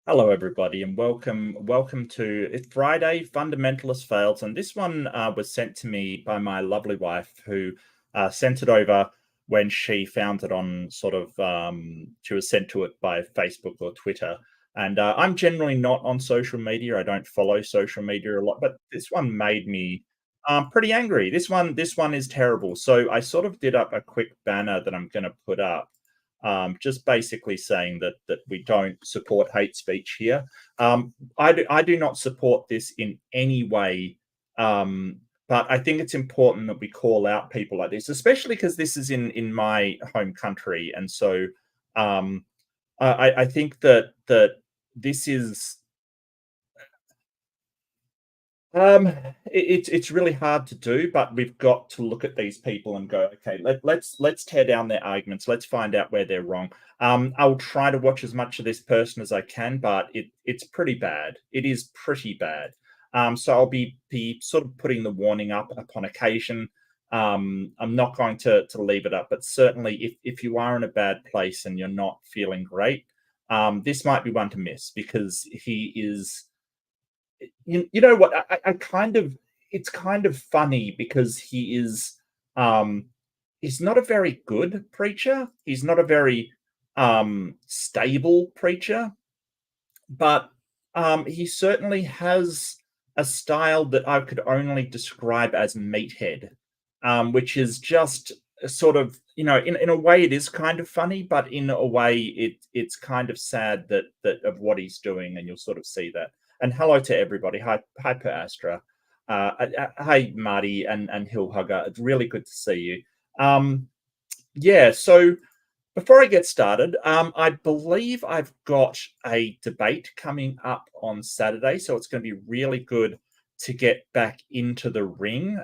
Hello, everybody, and welcome to it's Friday. Fundamentalist fails, and this one was sent to me by my lovely wife, who sent it over when she found it on she was sent to it by Facebook or Twitter. And I'm generally not on social media. I don't follow social media a lot, but this one made me pretty angry. This one is terrible. So I sort of did up a quick banner that I'm going to put up, just basically saying that we don't support hate speech here. I do not support this in any way, but I think it's important that we call out people like this, especially because this is in my home country, and so I think that this is it's really hard to do, but we've got to look at these people and go, okay, let's tear down their arguments. Let's find out where they're wrong. I'll try to watch as much of this person as I can, but it's pretty bad. It is pretty bad. So I'll be sort of putting the warning up upon occasion. I'm not going to leave it up, but certainly if you are in a bad place and you're not feeling great, this might be one to miss because he is you know what I kind of it's kind of funny because he's not a very good preacher. He's not a very stable preacher, but he certainly has a style that I could only describe as meathead, which is just sort of, in a way it is kind of funny, but in a way it's kind of sad that of what he's doing, and you'll sort of see that. And hello to everybody. Hi Per Astra. Hi Marty and Hill Hugger. It's really good to see you. Yeah, so before I get started, I believe I've got a debate coming up on Saturday, so it's going to be really good to get back into the ring.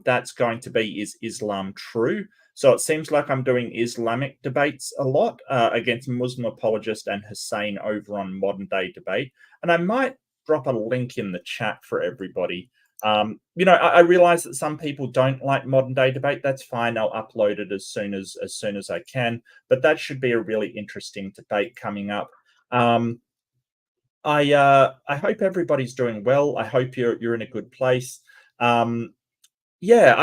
That's going to be Is Islam True? So it seems like I'm doing Islamic debates a lot against Muslim apologist and Hussein over on Modern Day Debate. And I might drop a link in the chat for everybody. I realize that some people don't like Modern Day Debate. That's fine. I'll upload it as soon as I can. But that should be a really interesting debate coming up. I hope everybody's doing well. I hope you're in a good place. Yeah,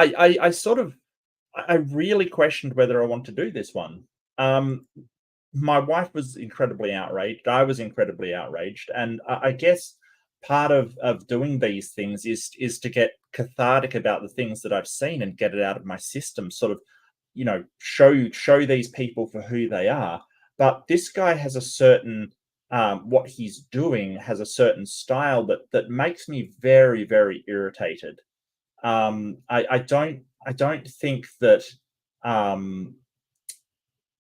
I really questioned whether I want to do this one. My wife was incredibly outraged. I was incredibly outraged, and I guess part of doing these things is to get cathartic about the things that I've seen and get it out of my system. Sort of, show these people for who they are. But this guy has a certain what he's doing has a certain style that makes me very, very irritated. I don't think that um,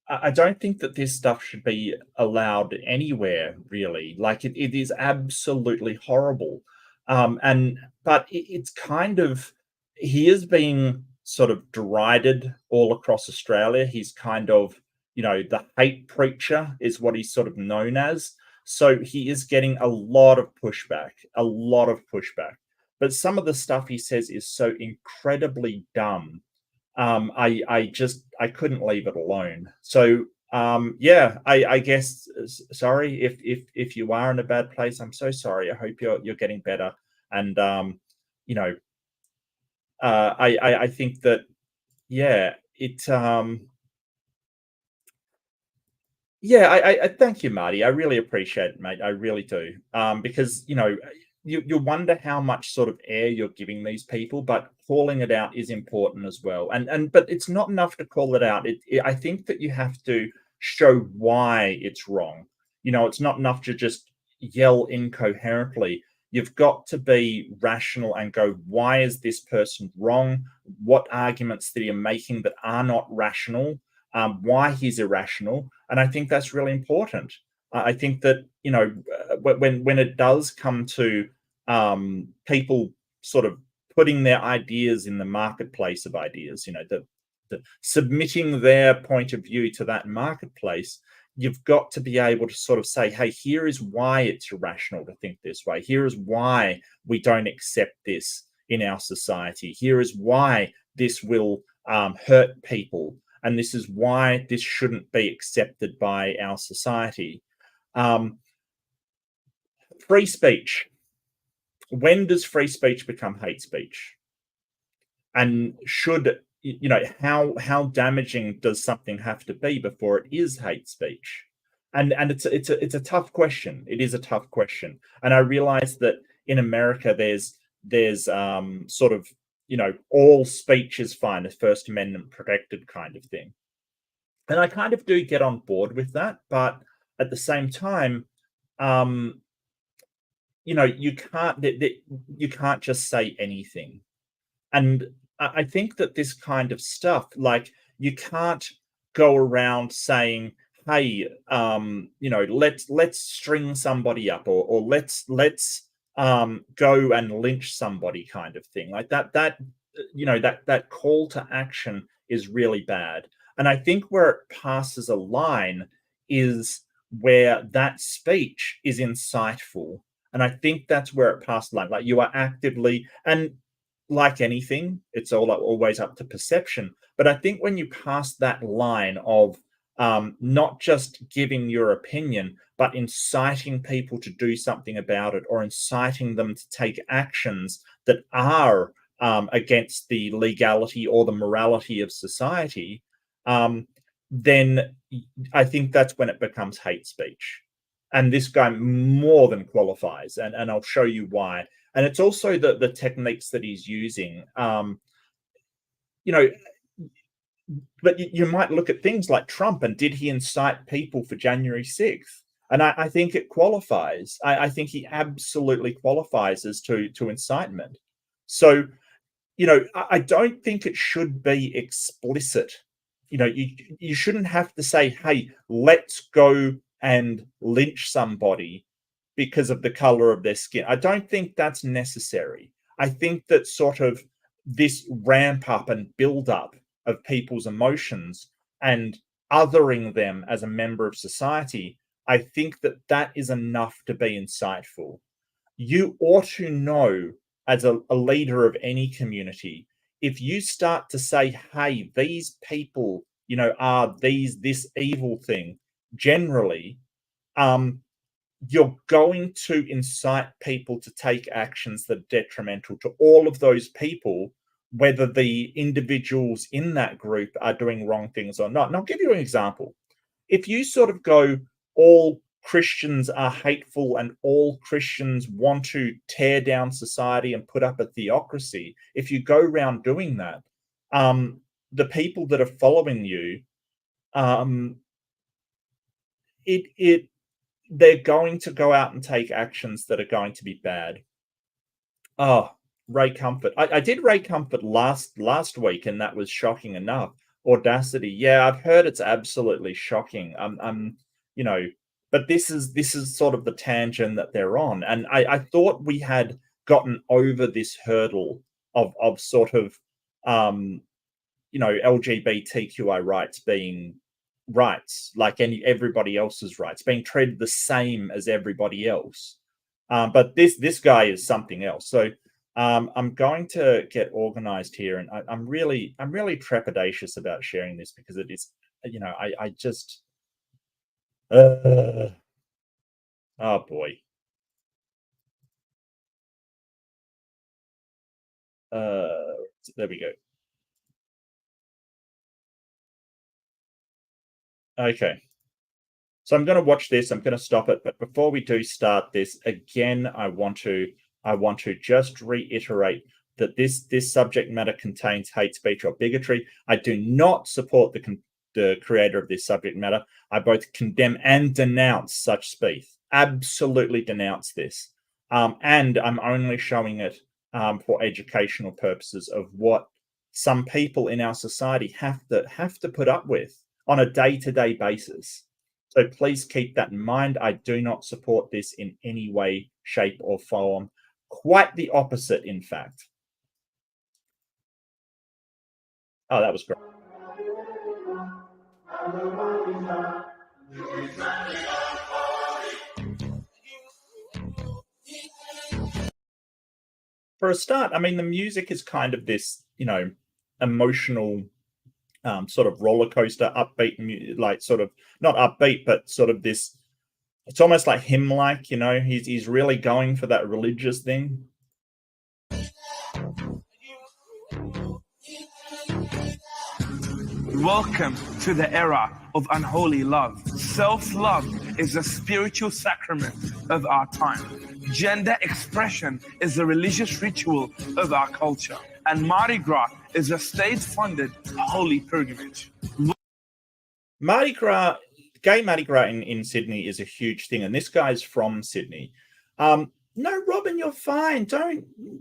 I don't think that this stuff should be allowed anywhere, really. Like it is absolutely horrible. And but it's kind of he is being sort of derided all across Australia. He's kind of, the hate preacher is what he's sort of known as. So he is getting a lot of pushback, a lot of pushback. But some of the stuff he says is so incredibly dumb. I couldn't leave it alone. So yeah, I guess sorry if you are in a bad place. I'm so sorry. I hope you're getting better. And you know, I think that yeah, yeah, I thank you, Marty. I really appreciate it, mate. I really do. Because you wonder how much sort of air you're giving these people, but calling it out is important as well. But it's not enough to call it out. I think that you have to show why it's wrong. It's not enough to just yell incoherently. You've got to be rational and go, why is this person wrong? What arguments that you're making that are not rational? Why he's irrational? And I think that's really important. I think that when it does come to people sort of putting their ideas in the marketplace of ideas, the submitting their point of view to that marketplace, you've got to be able to sort of say, hey, here is why it's irrational to think this way. Here is why we don't accept this in our society. Here is why this will hurt people. And this is why this shouldn't be accepted by our society. Free speech. When does free speech become hate speech? And should, how damaging does something have to be before it is hate speech? And it's a tough question. It is a tough question. And I realize that in America there's sort of, all speech is fine, a First Amendment protected kind of thing. And I kind of do get on board with that, but at the same time, um, you can't just say anything. And I think that this kind of stuff, like, you can't go around saying, "Hey, let's string somebody up, or let's go and lynch somebody," kind of thing. Like that call to action is really bad. And I think where it passes a line is where that speech is insightful. And I think that's where it passes the line. Like, you are actively, and like anything, it's always up to perception. But I think when you pass that line of not just giving your opinion, but inciting people to do something about it, or inciting them to take actions that are against the legality or the morality of society, then I think that's when it becomes hate speech. And this guy more than qualifies, and I'll show you why. And it's also the techniques that he's using. You know, but you might look at things like Trump, and did he incite people for January 6th? And I think it qualifies. I think he absolutely qualifies as to incitement. So, I don't think it should be explicit. You shouldn't have to say, "Hey, let's go and lynch somebody because of the color of their skin." I don't think that's necessary. I think that sort of this ramp up and build up of people's emotions and othering them as a member of society, I think that that is enough to be insightful. You ought to know, as a leader of any community, if you start to say, "Hey, these people, are this evil thing," generally, you're going to incite people to take actions that are detrimental to all of those people, whether the individuals in that group are doing wrong things or not. And I'll give you an example. If you sort of go, "All Christians are hateful and all Christians want to tear down society and put up a theocracy," if you go around doing that, the people that are following you, um, they're going to go out and take actions that are going to be bad. Oh, Ray Comfort. I did Ray Comfort last week, and that was shocking enough. Audacity. Yeah, I've heard it's absolutely shocking. But this is sort of the tangent that they're on. And I thought we had gotten over this hurdle of sort of LGBTQI rights being rights like everybody else's rights, being treated the same as everybody else. But this guy is something else. So I'm going to get organized here, and I'm really trepidatious about sharing this, because it is, I just oh boy. There we go. Okay. So I'm going to watch this. I'm going to stop it. But before we do start this again, I want to just reiterate that this subject matter contains hate speech or bigotry. I do not support the creator of this subject matter. I both condemn and denounce such speech. Absolutely denounce this. And I'm only showing it for educational purposes of what some people in our society have to put up with on a day-to-day basis. So please keep that in mind. I do not support this in any way, shape, or form. Quite the opposite, in fact. Oh, that was great. For a start, I mean, the music is kind of this, emotional sort of roller coaster, upbeat, like sort of not upbeat, but sort of this It's almost like him-like, you know, he's really going for that religious thing. Welcome to the era of unholy love. Self-love is a spiritual sacrament of our time. Gender expression is a religious ritual of our culture. And Mardi Gras is a state-funded holy pilgrimage. Mardi Gras, gay Mardi Gras in Sydney is a huge thing, and this guy's from Sydney. No, Robin, you're fine.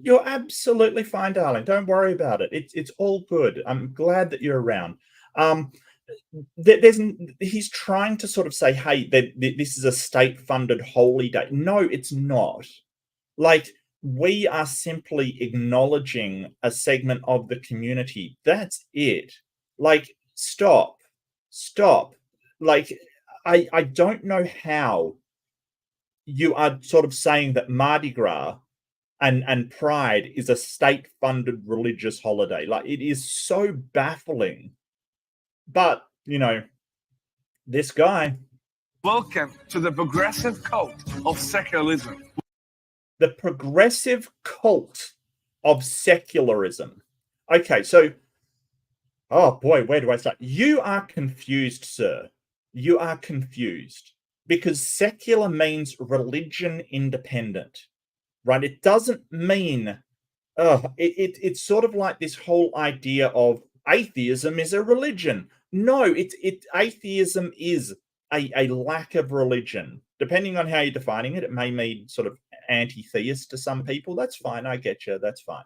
You're absolutely fine, darling. Don't worry about it. It's all good. I'm glad that you're around. He's trying to sort of say, hey, this is a state-funded holy day. No, it's not. Like, we are simply acknowledging a segment of the community. That's it. Like, stop. Like, I don't know how you are sort of saying that Mardi Gras and Pride is a state-funded religious holiday. Like, it is so baffling. But, you know, this guy. Welcome to the progressive cult of secularism. The progressive cult of secularism. Okay, so, oh boy, where do I start? You are confused, sir. You are confused. Because secular means religion independent, right? It doesn't mean, it's sort of like this whole idea of atheism is a religion. No, atheism is a lack of religion. Depending on how you're defining it, it may mean sort of anti-theist to some people. That's fine. I get you. That's fine.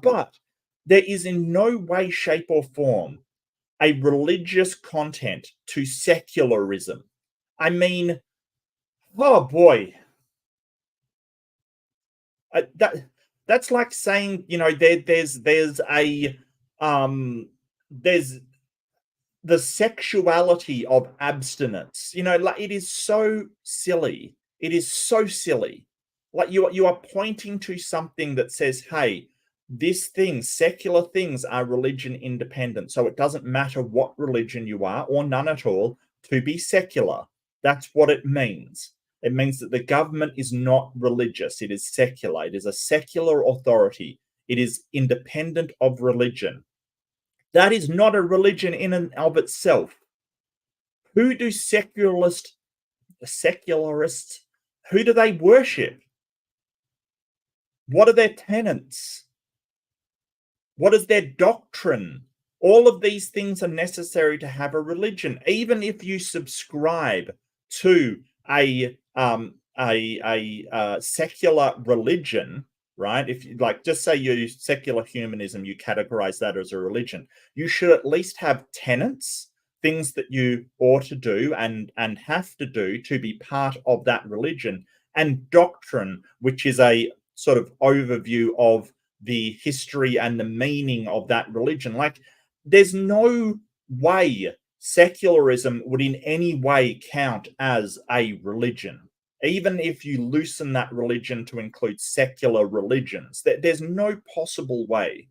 But there is in no way, shape, or form a religious content to secularism. I mean, oh boy, that's like saying, you know, there's the sexuality of abstinence. You know, like, it is so silly. It is so silly. Like, you are pointing to something that says, hey, this thing, secular things are religion independent. So it doesn't matter what religion you are, or none at all, to be secular. That's what it means. It means that the government is not religious. It is secular. It is a secular authority. It is independent of religion. That is not a religion in and of itself. Who do secularists, who do they worship? What are their tenets? What is their doctrine? All of these things are necessary to have a religion. Even if you subscribe to a secular religion, right? If you, like, just say you secular humanism, you categorize that as a religion, you should at least have tenets, things that you ought to do and have to do to be part of that religion, and doctrine, which is a sort of overview of the history and the meaning of that religion. Like, there's no way secularism would in any way count as a religion, even if you loosen that religion to include secular religions. There's no possible way.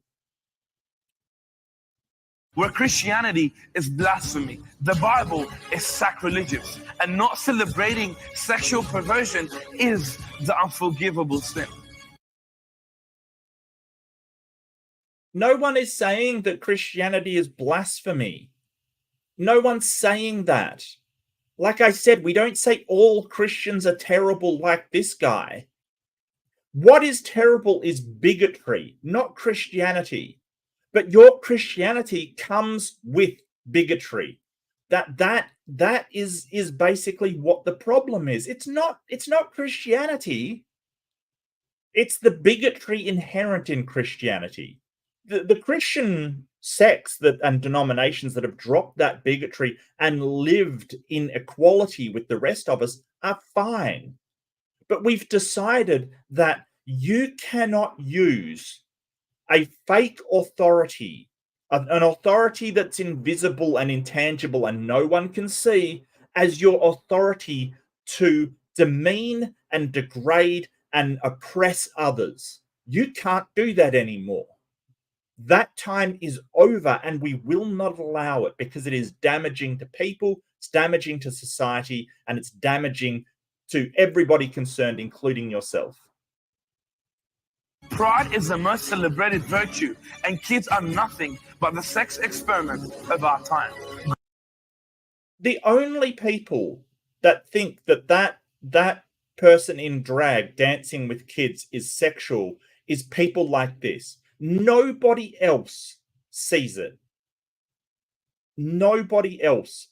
Where Christianity is blasphemy, the Bible is sacrilegious, and not celebrating sexual perversion is the unforgivable sin. No one is saying that Christianity is blasphemy. No one's saying that. Like I said, we don't say all Christians are terrible like this guy. What is terrible is bigotry, not Christianity. But your Christianity comes with bigotry. That is basically what the problem is. It's not Christianity. It's the bigotry inherent in Christianity. The Christian sects and denominations that have dropped that bigotry and lived in equality with the rest of us are fine. But we've decided that you cannot use a fake authority, an authority that's invisible and intangible and no one can see, as your authority to demean and degrade and oppress others. You can't do that anymore. That time is over, and we will not allow it, because it is damaging to people, it's damaging to society, and it's damaging to everybody concerned, including yourself. Pride is the most celebrated virtue, and kids are nothing but the sex experiment of our time. The only people that think that person in drag dancing with kids is sexual is people like this. Nobody else sees it. Nobody else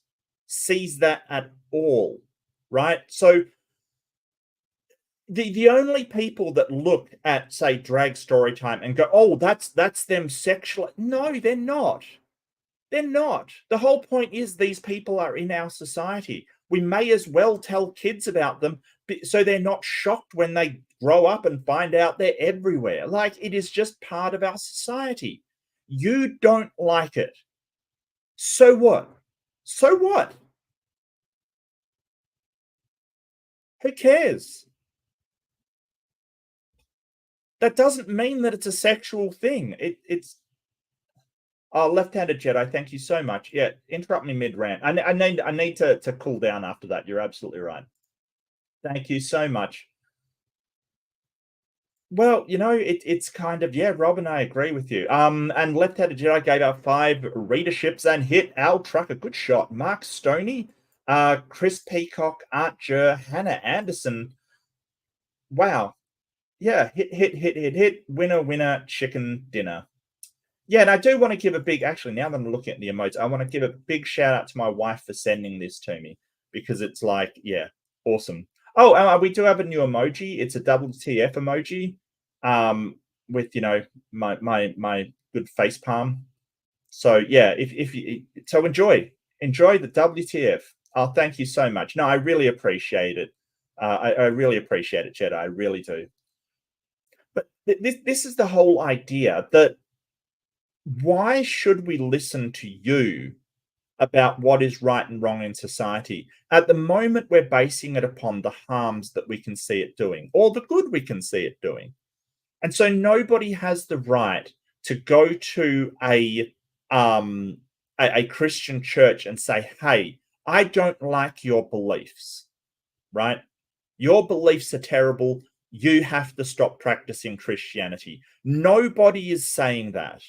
sees that at all, right? So the only people that look at, say, drag story time and go, oh, that's them sexual. No, they're not. They're not. The whole point is these people are in our society. We may as well tell kids about them so they're not shocked when they grow up and find out they're everywhere. Like, it is just part of our society. You don't like it. So what? So what? Who cares? That doesn't mean that it's a sexual thing. It's left-handed Jedi. Thank you so much. Yeah, interrupt me mid-rant. I need to cool down after that. You're absolutely right. Thank you so much. Well, it's kind of, yeah, Rob and I agree with you. And left-handed Jedi gave out 5 readerships and hit Al Trucker. Good shot. Mark Stoney, Chris Peacock, Art Jur, Hannah Anderson. Wow. Yeah, hit. Winner, chicken dinner. Yeah, and I do want to give a big, actually, now that I'm looking at the emotes, I want to give a big shout out to my wife for sending this to me, because it's like, yeah, awesome. Oh, we do have a new emoji. It's a WTF emoji, with my good face palm. So yeah, if you so enjoy the WTF. Oh, thank you so much. No, I really appreciate it. I really appreciate it, Jedi. I really do. But this is the whole idea that why should we listen to you about what is right and wrong in society? At the moment, we're basing it upon the harms that we can see it doing or the good we can see it doing. And so nobody has the right to go to a Christian church and say, hey, I don't like your beliefs, right? Your beliefs are terrible. You have to stop practicing Christianity. Nobody is saying that.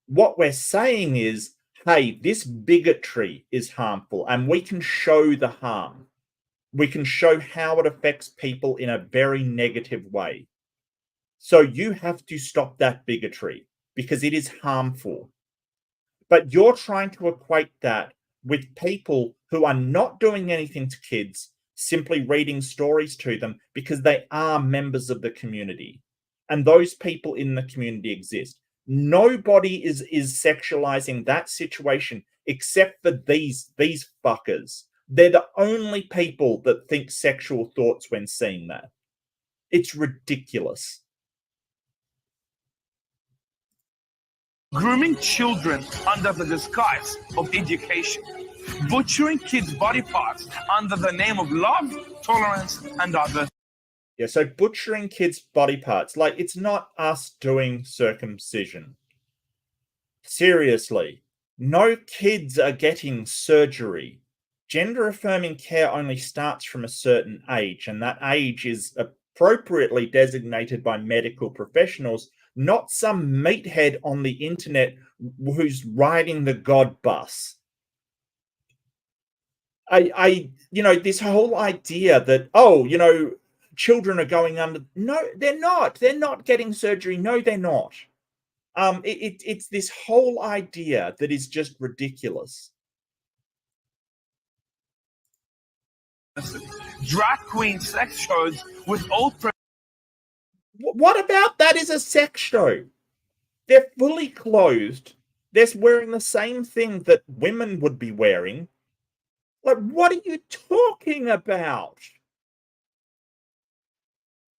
What we're saying is, hey, this bigotry is harmful, and we can show the harm. We can show how it affects people in a very negative way. So you have to stop that bigotry because it is harmful. But you're trying to equate that with people who are not doing anything to kids, simply reading stories to them because they are members of the community. And those people in the community exist. Nobody is sexualizing that situation except for these fuckers. They're the only people that think sexual thoughts when seeing that. It's ridiculous. Grooming children under the disguise of education. Butchering kids' body parts under the name of love, tolerance, and diversity. Yeah, so butchering kids' body parts. Like, it's not us doing circumcision. Seriously. No kids are getting surgery. Gender-affirming care only starts from a certain age, and that age is appropriately designated by medical professionals, not some meathead on the internet who's riding the God bus. This whole idea that, children are going under. No, they're not. They're not getting surgery. No, they're not. It's this whole idea that is just ridiculous. Drag queen sex shows with old. What about that is a sex show? They're fully clothed. They're wearing the same thing that women would be wearing. Like, what are you talking about?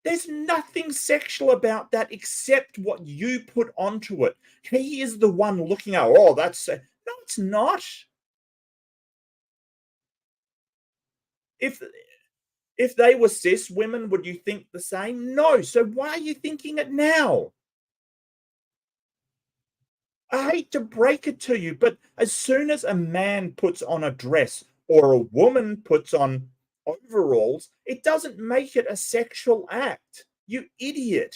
There's nothing sexual about that except what you put onto it. He is the one looking at, oh, that's... No, it's not. If they were cis women, would you think the same? No. So why are you thinking it now? I hate to break it to you, but as soon as a man puts on a dress or a woman puts on overalls, it doesn't make it a sexual act. You idiot.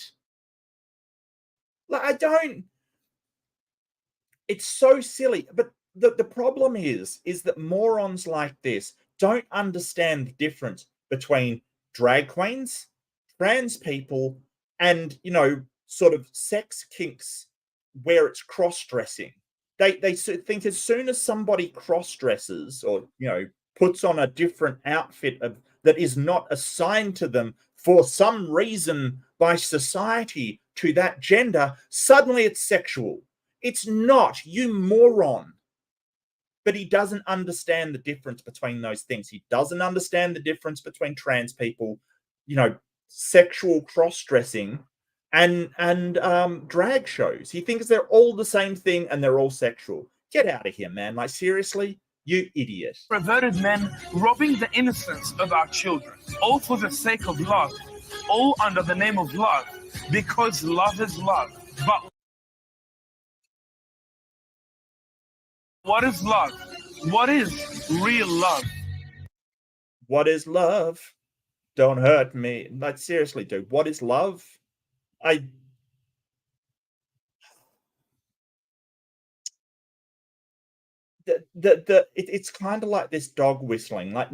Like, I don't. It's so silly. But the problem is that morons like this don't understand the difference between drag queens, trans people, and, sort of sex kinks where it's cross-dressing. They think as soon as somebody cross-dresses or, puts on a different outfit that is not assigned to them for some reason by society to that gender, suddenly it's sexual. It's not, you moron. But he doesn't understand the difference between those things. He doesn't understand the difference between trans people, sexual cross-dressing, and drag shows. He thinks they're all the same thing and they're all sexual. Get out of here, man. Like, seriously? You idiot. Perverted men robbing the innocence of our children, all for the sake of love, all under the name of love, because love is love. But what is love? What is real love? What is love? Don't hurt me. Like, seriously, dude, what is love? It's kind of like this dog whistling. Like,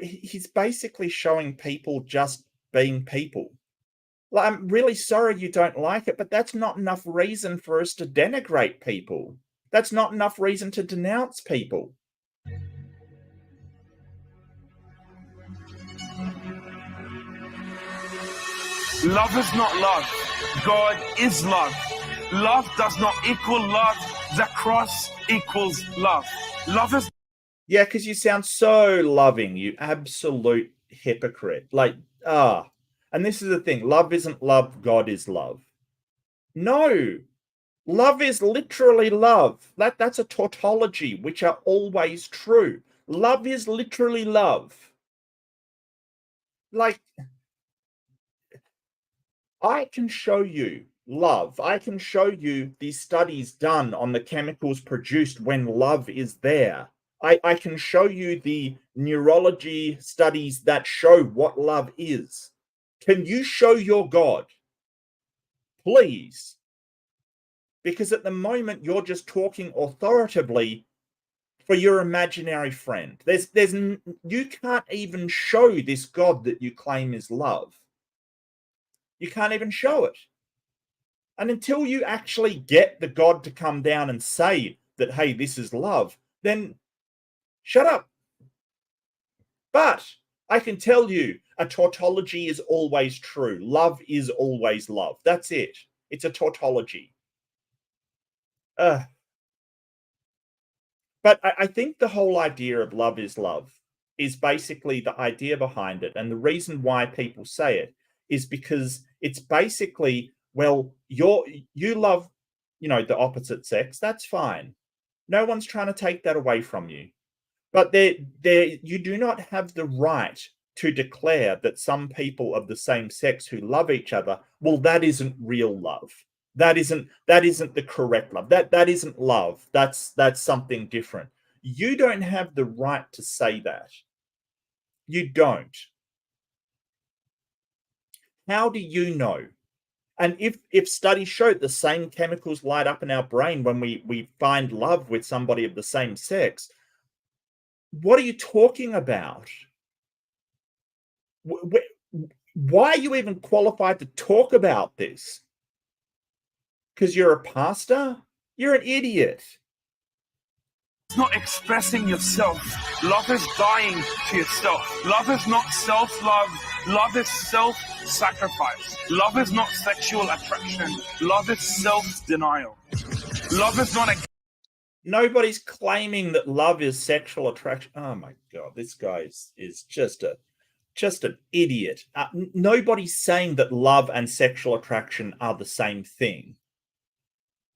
he's basically showing people just being people. Like, I'm really sorry you don't like it, but that's not enough reason for us to denigrate people. That's not enough reason to denounce people. Love is not love. God is love. Love does not equal love. The cross equals love. Love is... Yeah, because you sound so loving, you absolute hypocrite. Like, and this is the thing. Love isn't love. God is love. No. Love is literally love. That's a tautology, which are always true. Love is literally love. Like, I can show you love. I can show you these studies done on the chemicals produced when love is there. I can show you the neurology studies that show what love is. Can you show your God? Please. Because at the moment, you're just talking authoritatively for your imaginary friend. You can't even show this God that you claim is love. You can't even show it. And until you actually get the God to come down and say that, hey, this is love, then shut up. But I can tell you, a tautology is always true. Love is always love. That's it. It's a tautology. But I think the whole idea of love is basically the idea behind it. And the reason why people say it is because it's basically, well, you love, the opposite sex. That's fine. No one's trying to take that away from you. But you do not have the right to declare that some people of the same sex who love each other, well, that isn't real love. That isn't the correct love. That isn't love. That's something different. You don't have the right to say that. You don't. How do you know? And if studies show the same chemicals light up in our brain when we find love with somebody of the same sex, what are you talking about? Why are you even qualified to talk about this? Because you're a pastor? You're an idiot. It's not expressing yourself. Love is dying to yourself. Love is not self-love. Love is self-sacrifice. Love is not sexual attraction. Love is self-denial. Love is not a... Nobody's claiming that love is sexual attraction. Oh my God, this guy is just an idiot. Nobody's saying that love and sexual attraction are the same thing.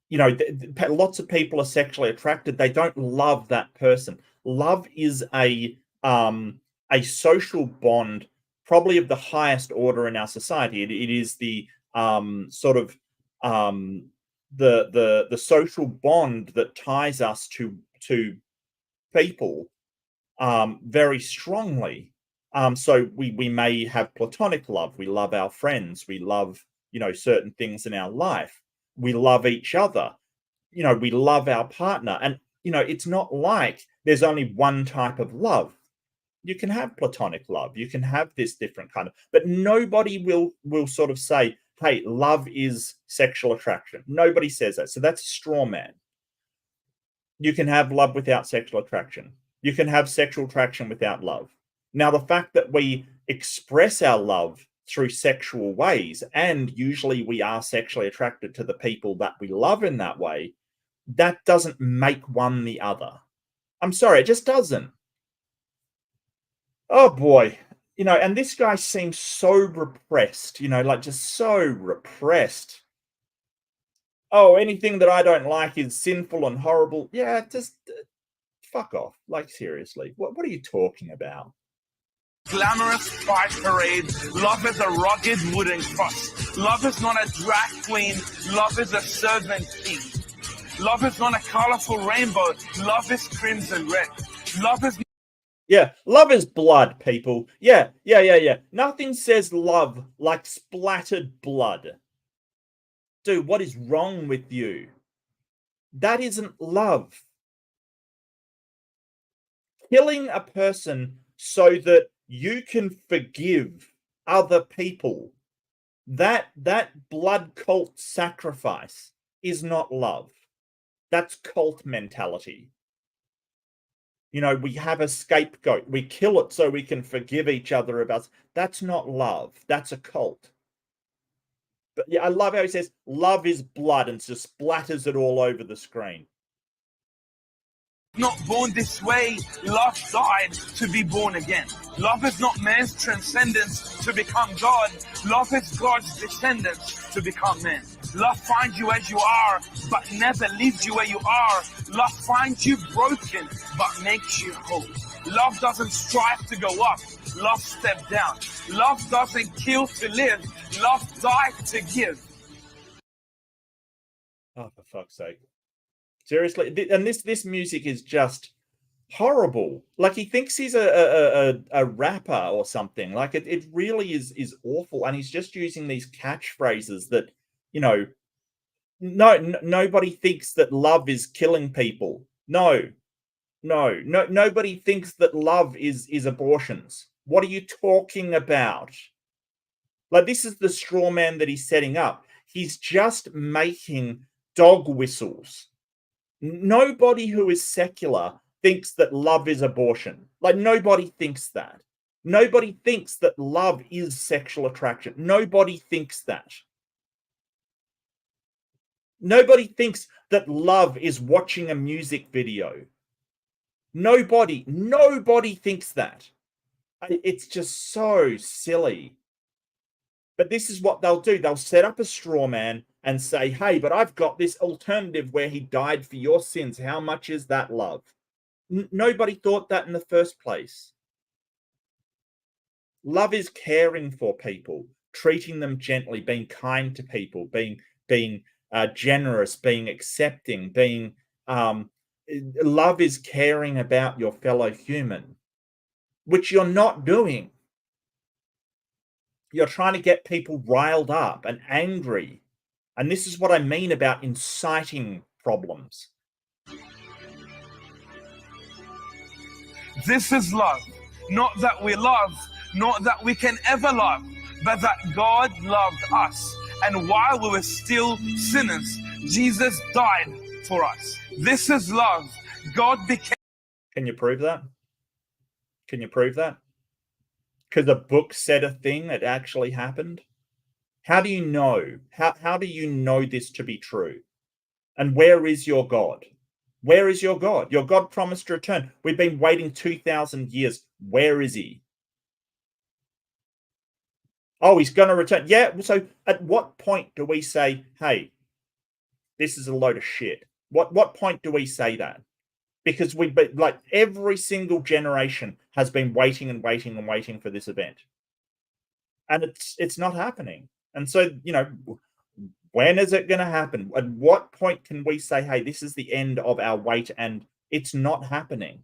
Lots of people are sexually attracted. They don't love that person. Love is a social bond, probably of the highest order in our society. It is the the social bond that ties us to people very strongly. So we may have platonic love. We love our friends. We love, certain things in our life. We love each other. We love our partner. And, it's not like there's only one type of love. You can have platonic love. You can have this different kind of, but nobody will sort of say, hey, love is sexual attraction. Nobody says that. So that's a straw man. You can have love without sexual attraction. You can have sexual attraction without love. Now, the fact that we express our love through sexual ways, and usually we are sexually attracted to the people that we love in that way, that doesn't make one the other. I'm sorry, it just doesn't. Oh boy. And this guy seems so repressed, like just so repressed. Oh, anything that I don't like is sinful and horrible. Yeah, just fuck off. Like, seriously, what are you talking about? Glamorous pride parade. Love is a rugged wooden cross. Love is not a drag queen. Love is a servant king. Love is not a colorful rainbow. Love is crimson red. Love is... Yeah, love is blood, people. Yeah. Nothing says love like splattered blood. Dude, what is wrong with you? That isn't love. Killing a person so that you can forgive other people, that blood cult sacrifice is not love. That's cult mentality. We have a scapegoat. We kill it so we can forgive each other about. That's not love. That's a cult. But yeah, I love how he says love is blood and just splatters it all over the screen. Not born this way. Love died to be born again. Love is not man's transcendence to become God. Love is God's descendants to become men. Love finds you as you are, but never leaves you where you are. Love finds you broken, but makes you whole. Love doesn't strive to go up. Love steps down. Love doesn't kill to live. Love died to give. Oh, for fuck's sake. Seriously, and this music is just horrible. Like, he thinks he's a rapper or something. Like, it really is awful. And he's just using these catchphrases that, nobody thinks that love is killing people. Nobody thinks that love is abortions. What are you talking about? Like, this is the straw man that he's setting up. He's just making dog whistles. Nobody who is secular thinks that love is abortion. Like, nobody thinks that. Nobody thinks that love is sexual attraction. Nobody thinks that. Nobody thinks that love is watching a music video. Nobody thinks that. It's just so silly. But this is what they'll do. They'll set up a straw man and say, hey, but I've got this alternative where he died for your sins. How much is that love? Nobody thought that in the first place. Love is caring for people, treating them gently, being kind to people, being generous, being accepting, being love is caring about your fellow human, which you're not doing. You're trying to get people riled up and angry. And this is what I mean about inciting problems. This is love. Not that we love, not that we can ever love, but that God loved us. And while we were still sinners, Jesus died for us. This is love. God became... Can you prove that? Can you prove that? Because the book said a thing that actually happened? How do you know? How do you know this to be true? And where is your God? Where is your God? Your God promised to return. We've been waiting 2,000 years. Where is he? Oh, he's going to return. Yeah, so at what point do we say, hey, this is a load of shit? What point do we say that? Because we've been, like, every single generation has been waiting and waiting and waiting for this event. And it's not happening. And so, when is it going to happen? At what point can we say, hey, this is the end of our wait and it's not happening?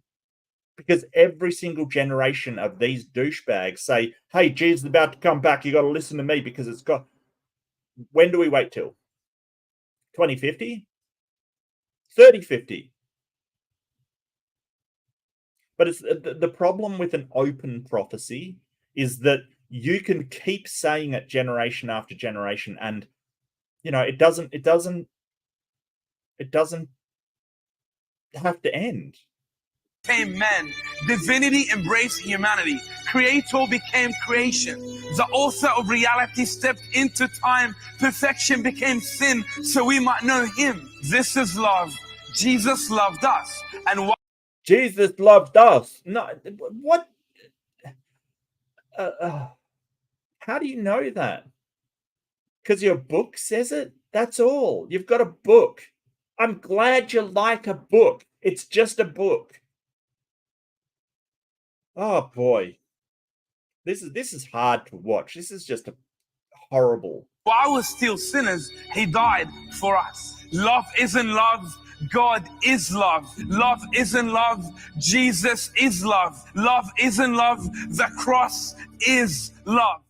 because every single generation of these douchebags say, hey, Jesus is about to come back. You got to listen to me because it's got. When do we wait till? 2050? 3050? But it's the problem with an open prophecy is that you can keep saying it generation after generation, and it doesn't have to end. Became man, divinity embraced humanity, creator became creation, the author of reality stepped into time, perfection became sin so we might know him. This is love. Jesus loved us. And what Jesus loved us. No, what? How do you know that? Because your book says it? That's all. You've got a book. I'm glad you like a book. It's just a book. Oh boy. This is hard to watch. This is just horrible. while we're still sinners, he died for us. Love isn't love. God is love. Love isn't love. Jesus is love. Love isn't love. The cross is love.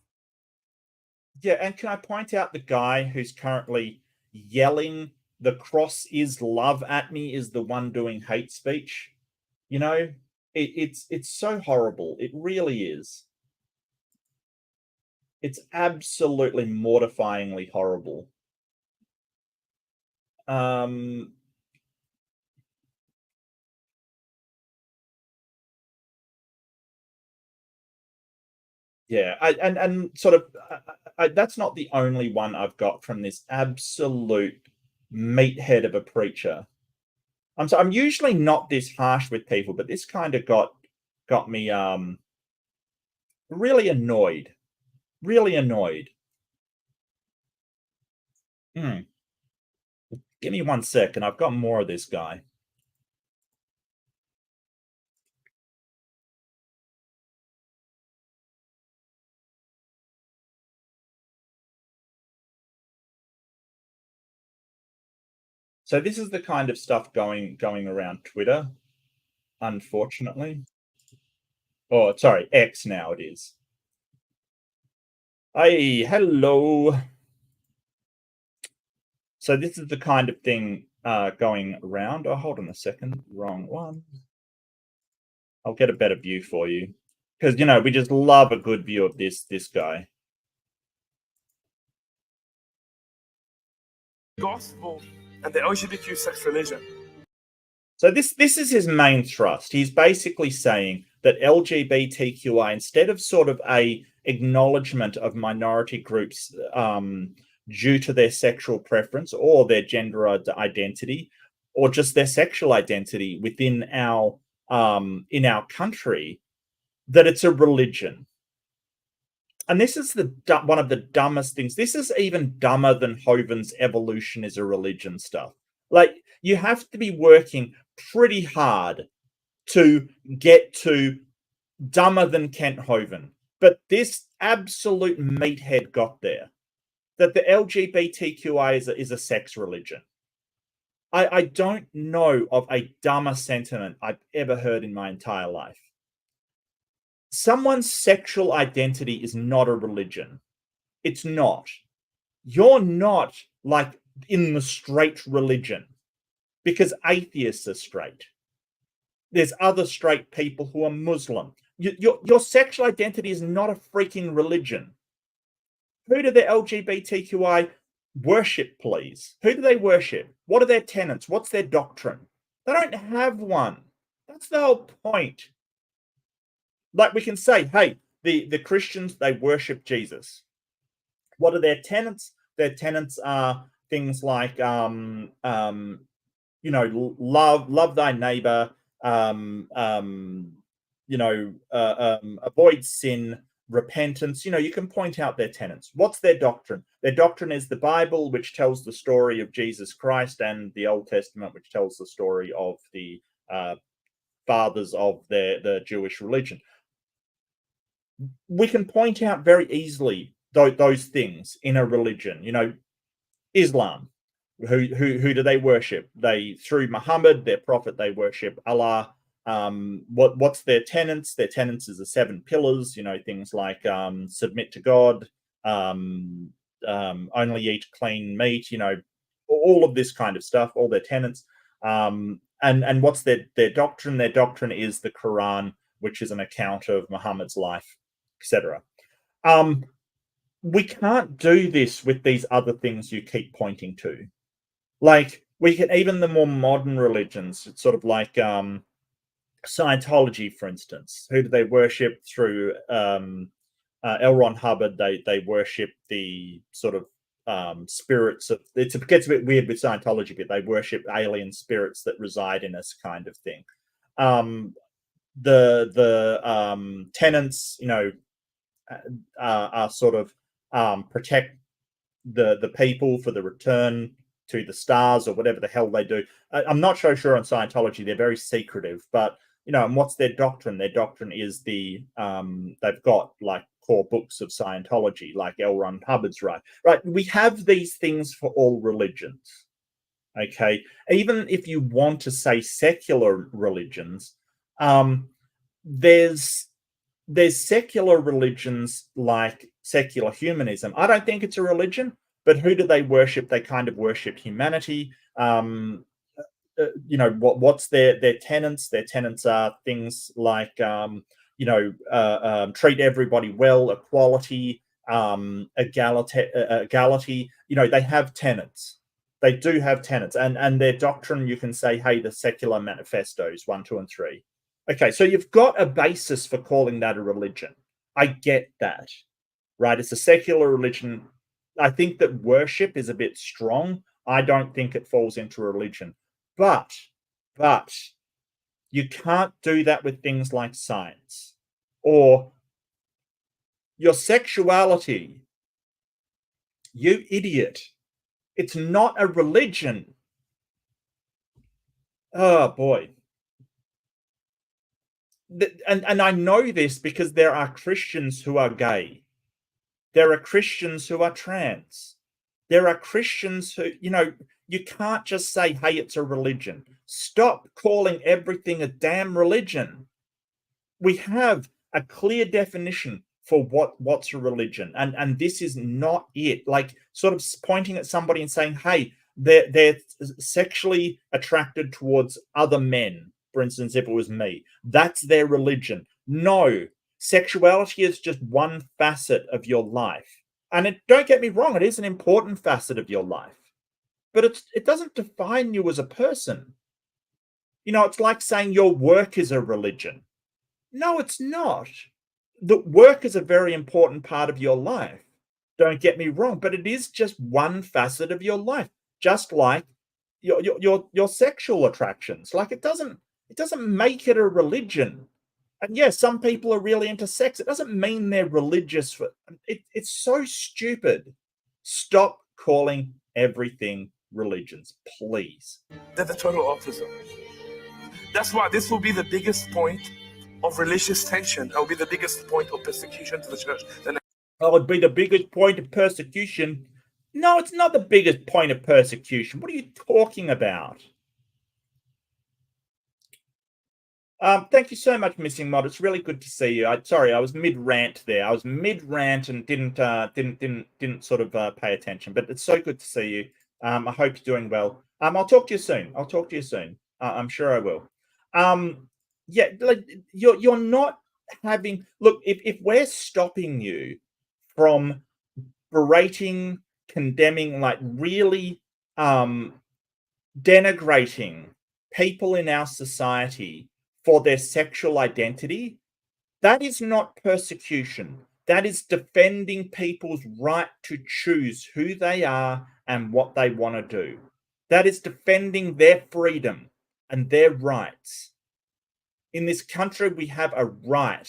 Yeah, and can I point out the guy who's currently yelling the cross is love at me is the one doing hate speech? It's so horrible. It really is. It's absolutely mortifyingly horrible. Yeah, and sort of that's not the only one I've got from this absolute meathead of a preacher. I'm usually not this harsh with people, but this kind of got me really annoyed. Really annoyed. Give me 1 second. I've got more of this guy. So this is the kind of stuff going around Twitter, unfortunately. Oh, sorry, X now it is. Hey, hello. So this is the kind of thing going around. Oh, hold on a second. Wrong one. I'll get a better view for you. Because, we just love a good view of this guy. Gospel and the LGBTQ sex religion. So this is his main thrust. He's basically saying that LGBTQI, instead of sort of a acknowledgement of minority groups due to their sexual preference or their gender identity or just their sexual identity within our in our country, that it's a religion. And this is one of the dumbest things. This is even dumber than Hovine's evolution is a religion stuff. Like, you have to be working pretty hard to get to dumber than Kent Hovind. But this absolute meathead got there. That the LGBTQI is a sex religion. I don't know of a dumber sentiment I've ever heard in my entire life. Someone's sexual identity is not a religion. It's not. You're not like in the straight religion because atheists are straight. There's other straight people who are Muslim. Your sexual identity is not a freaking religion. Who do the LGBTQI worship, please? Who do they worship? What are their tenets? What's their doctrine? They don't have one. That's the whole point. Like, we can say, hey, the Christians, they worship Jesus. What are their tenets? Their tenets are things like, love thy neighbor, avoid sin, repentance. You can point out their tenets. What's their doctrine? Their doctrine is the Bible, which tells the story of Jesus Christ, and the Old Testament, which tells the story of the fathers of the Jewish religion. We can point out very easily those things in a religion. Islam. Who do they worship? Through Muhammad, their prophet, they worship Allah. What's their tenets? Their tenets is the 7 pillars, things like submit to God, only eat clean meat, all of this kind of stuff, all their tenets. And what's their doctrine? Their doctrine is the Quran, which is an account of Muhammad's life, etc. We can't do this with these other things you keep pointing to. Like, we can, even the more modern religions, it's sort of like Scientology, for instance. Who do they worship? Through L. Ron Hubbard, they worship the sort of spirits of, it gets a bit weird with Scientology, but they worship alien spirits that reside in us, kind of thing. The tenets, are sort of protect the people for the return to the stars or whatever the hell they do. I'm not so sure on Scientology. They're very secretive, but and what's their doctrine? Their doctrine is they've got like core books of Scientology, like L. Ron Hubbard's, right? We have these things for all religions. Okay, even if you want to say secular religions, there's secular religions like secular humanism. I don't think it's a religion, but who do they worship? They kind of worship humanity. What's their tenets? Their tenets are things like treat everybody well, equality, equality. They have tenets. They do have tenets, and their doctrine, you can say, hey, the secular manifestos 1, 2, and 3. Okay, so you've got a basis for calling that a religion. I get that, right? It's a secular religion. I think that worship is a bit strong. I don't think it falls into religion. But you can't do that with things like science or your sexuality. You idiot. It's not a religion. Oh, boy. And I know this because there are Christians who are gay. There are Christians who are trans. There are Christians who, you can't just say, hey, it's a religion. Stop calling everything a damn religion. We have a clear definition for what's a religion. And this is not it. Like, sort of pointing at somebody and saying, hey, they're sexually attracted towards other men. For instance, if it was me, that's their religion. No, sexuality is just one facet of your life. And don't get me wrong, it is an important facet of your life. But it doesn't define you as a person. It's like saying your work is a religion. No, it's not. The work is a very important part of your life. Don't get me wrong, but it is just one facet of your life. Just like your sexual attractions. Like, it doesn't make it a religion. And yes, some people are really into sex. It doesn't mean they're religious. It's so stupid. Stop calling everything religions, please. They're the total opposite. That's why this will be the biggest point of religious tension. It will be the biggest point of persecution to the church. It'd be the biggest point of persecution. No, it's not the biggest point of persecution. What are you talking about? Thank you so much, Missing Mod. It's really good to see you. Sorry, I was mid-rant there. I was mid-rant and didn't sort of pay attention. But it's so good to see you. I hope you're doing well. I'll talk to you soon. I'm sure I will. Yeah, like, you're not having. Look, if we're stopping you from berating, condemning, like really denigrating people in our society for their sexual identity, that is not persecution. That is defending people's right to choose who they are and what they want to do. That is defending their freedom and their rights. In this country, we have a right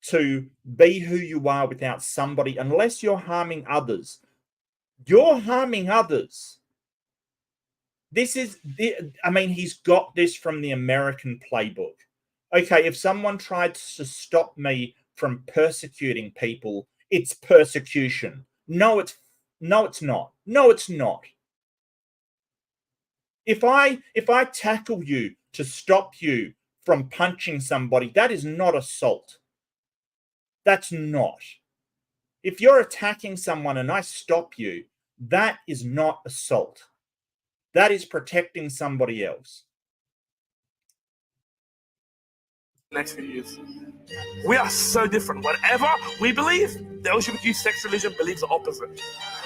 to be who you are without somebody, unless you're harming others. You're harming others. He's got this from the American playbook. Okay, if someone tried to stop me from persecuting people, it's persecution. No, it's not. No, it's not. If I tackle you to stop you from punching somebody, that is not assault. That's not. If you're attacking someone and I stop you, that is not assault. That is protecting somebody else. Next few years. We are so different. Whatever we believe, the LGBTQ sex religion believes the opposite.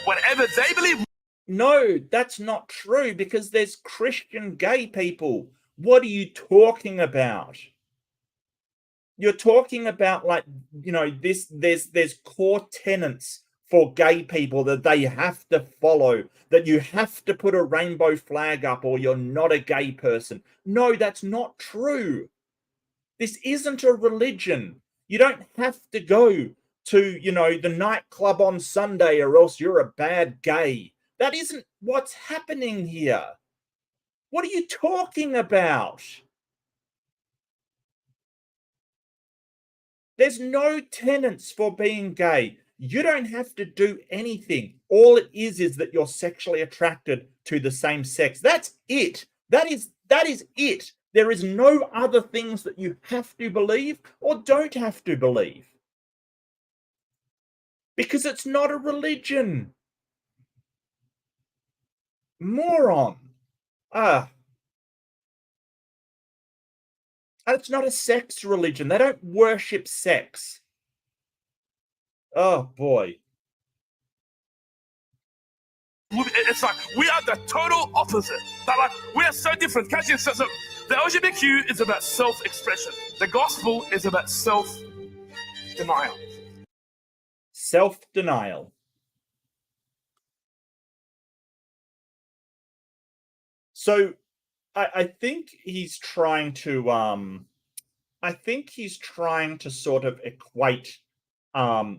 Whatever they believe. No, that's not true, because there's Christian gay people. What are you talking about? You're talking about, like, you know, there's core tenets for gay people that they have to follow, that you have to put a rainbow flag up or you're not a gay person. No, that's not true. This isn't a religion. You don't have to go to, you know, the nightclub on Sunday or else you're a bad gay. That isn't what's happening here. What are you talking about? There's no tenets for being gay. You don't have to do anything. All it is that you're sexually attracted to the same sex. That's it. That is it. There is no other things that you have to believe or don't have to believe. Because it's not a religion. Moron. And it's not a sex religion. They don't worship sex. Oh, boy. It's like we are the total opposite. But like we are so different. Catch this. So the LGBTQ is about self-expression. The gospel is about self-denial. Self-denial. So I think he's trying to sort of equate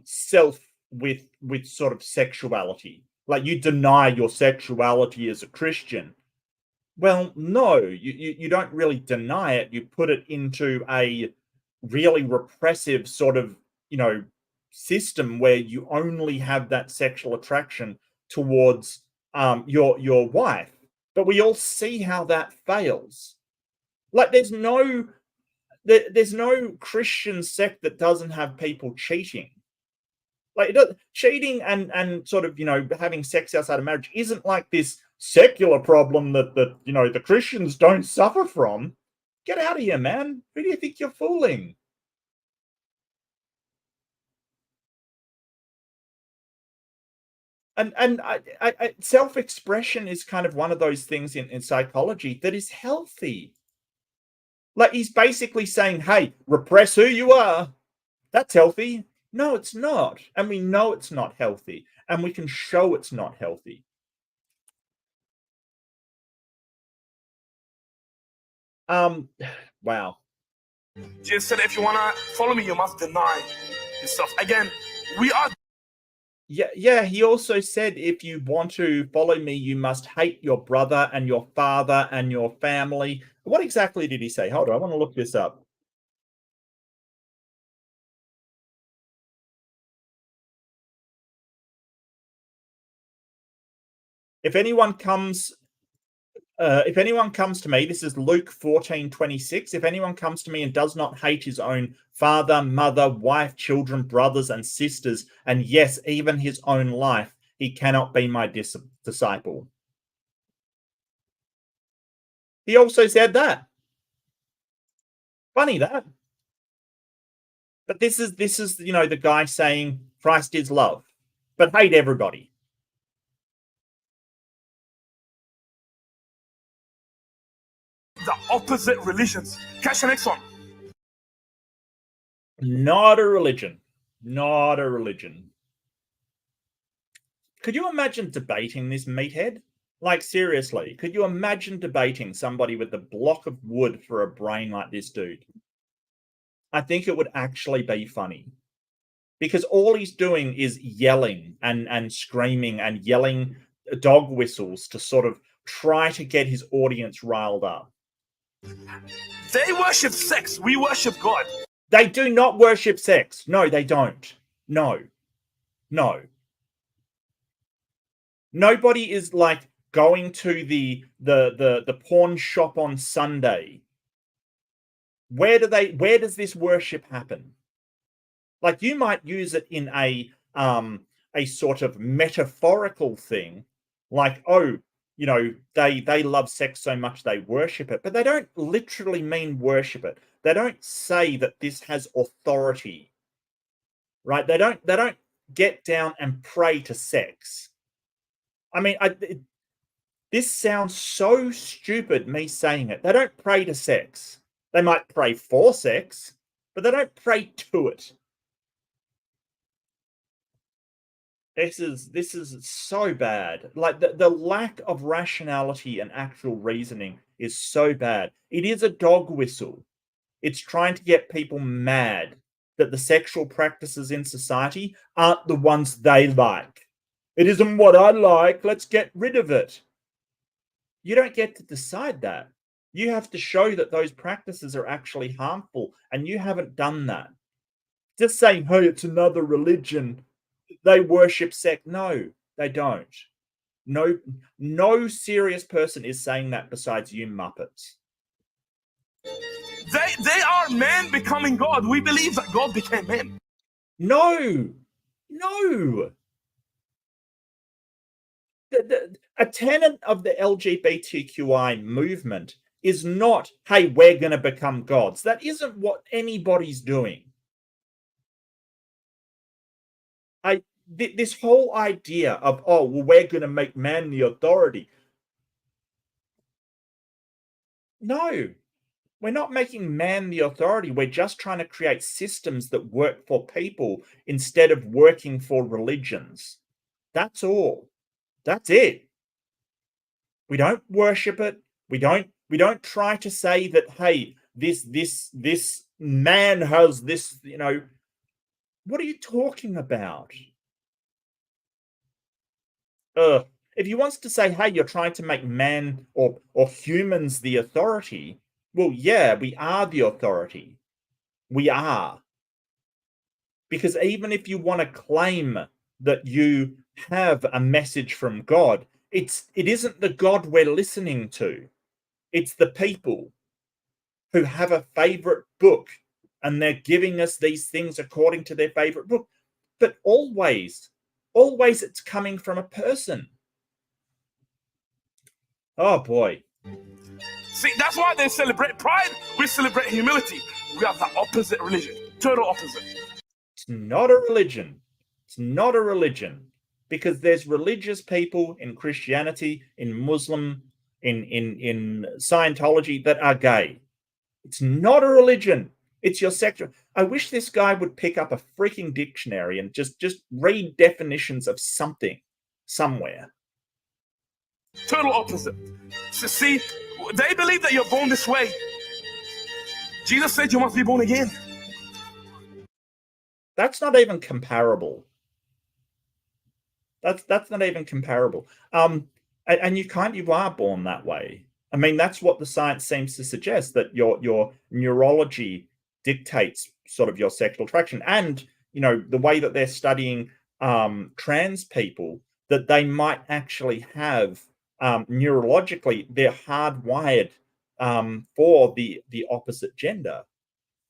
self with sort of sexuality. Like, you deny your sexuality as a Christian. Well, no, you don't really deny it. You put it into a really repressive sort of, you know, system where you only have that sexual attraction towards your wife. But we all see how that fails. Like, there's no Christian sect that doesn't have people cheating. Like, cheating and sort of, you know, having sex outside of marriage isn't like this secular problem that you know, the Christians don't suffer from. Get out of here, man. Who do you think you're fooling? And self-expression is kind of one of those things in psychology that is healthy. Like, he's basically saying, hey, repress who you are. That's healthy. No, it's not. And we know it's not healthy. And we can show it's not healthy. Wow. Jesus said, if you want to follow me, you must deny yourself. Again, we are. Yeah. He also said, if you want to follow me, you must hate your brother and your father and your family. What exactly did he say? Hold on, I want to look this up. If anyone comes to me, this is Luke 14:26. If anyone comes to me and does not hate his own father, mother, wife, children, brothers, and sisters, and yes, even his own life, he cannot be my disciple. He also said that. Funny that. But this is, you know, the guy saying Christ is love, but hate everybody. The opposite religions. Catch the next one. Not a religion. Not a religion. Could you imagine debating this meathead? Like, seriously, could you imagine debating somebody with a block of wood for a brain like this dude? I think it would actually be funny. Because all he's doing is yelling and screaming and yelling dog whistles to sort of try to get his audience riled up. They worship sex. We worship God. They do not worship sex. No, they don't. No. Nobody is like going to the pawn shop on Sunday where does this worship happen? Like, you might use it in a sort of metaphorical thing, like, oh, they love sex so much they worship it, but they don't literally mean worship it. They don't say that this has authority, right? They don't get down and pray to sex. I mean, this sounds so stupid, me saying it. They don't pray to sex. They might pray for sex, but they don't pray to it. This is so bad. Like, the lack of rationality and actual reasoning is so bad. It is a dog whistle. It's trying to get people mad that the sexual practices in society aren't the ones they like. It isn't what I like. Let's get rid of it. You don't get to decide that. You have to show that those practices are actually harmful, and you haven't done that. Just saying, hey, it's another religion, they worship sex. No, they don't. No serious person is saying that besides you Muppets. They are men becoming God. We believe that God became man. No. A tenet of the LGBTQI movement is not, hey, we're going to become gods. That isn't what anybody's doing. This whole idea of, oh, well, we're going to make man the authority. No, we're not making man the authority. We're just trying to create systems that work for people instead of working for religions. That's all. That's it. We don't worship it. We don't try to say that, hey, this man has this, what are you talking about? If he wants to say, hey, you're trying to make man or humans the authority, well, yeah, we are the authority. We are. Because even if you want to claim that you have a message from God, it isn't the God we're listening to. It's the people who have a favorite book, and they're giving us these things according to their favorite book. But always it's coming from a person. Oh boy. See, that's why they celebrate pride. We celebrate humility. We are the opposite religion. Total opposite. It's not a religion. It's not a religion. Because there's religious people in Christianity, in Muslim, in Scientology that are gay. It's not a religion. It's your sexual. I wish this guy would pick up a freaking dictionary and just read definitions of something somewhere. Total opposite. So see, they believe that you're born this way. Jesus said you must be born again. That's not even comparable. That's not even comparable. And you are born that way. I mean, that's what the science seems to suggest, that your neurology dictates sort of your sexual attraction. And, the way that they're studying trans people, that they might actually have neurologically, they're hardwired for the opposite gender.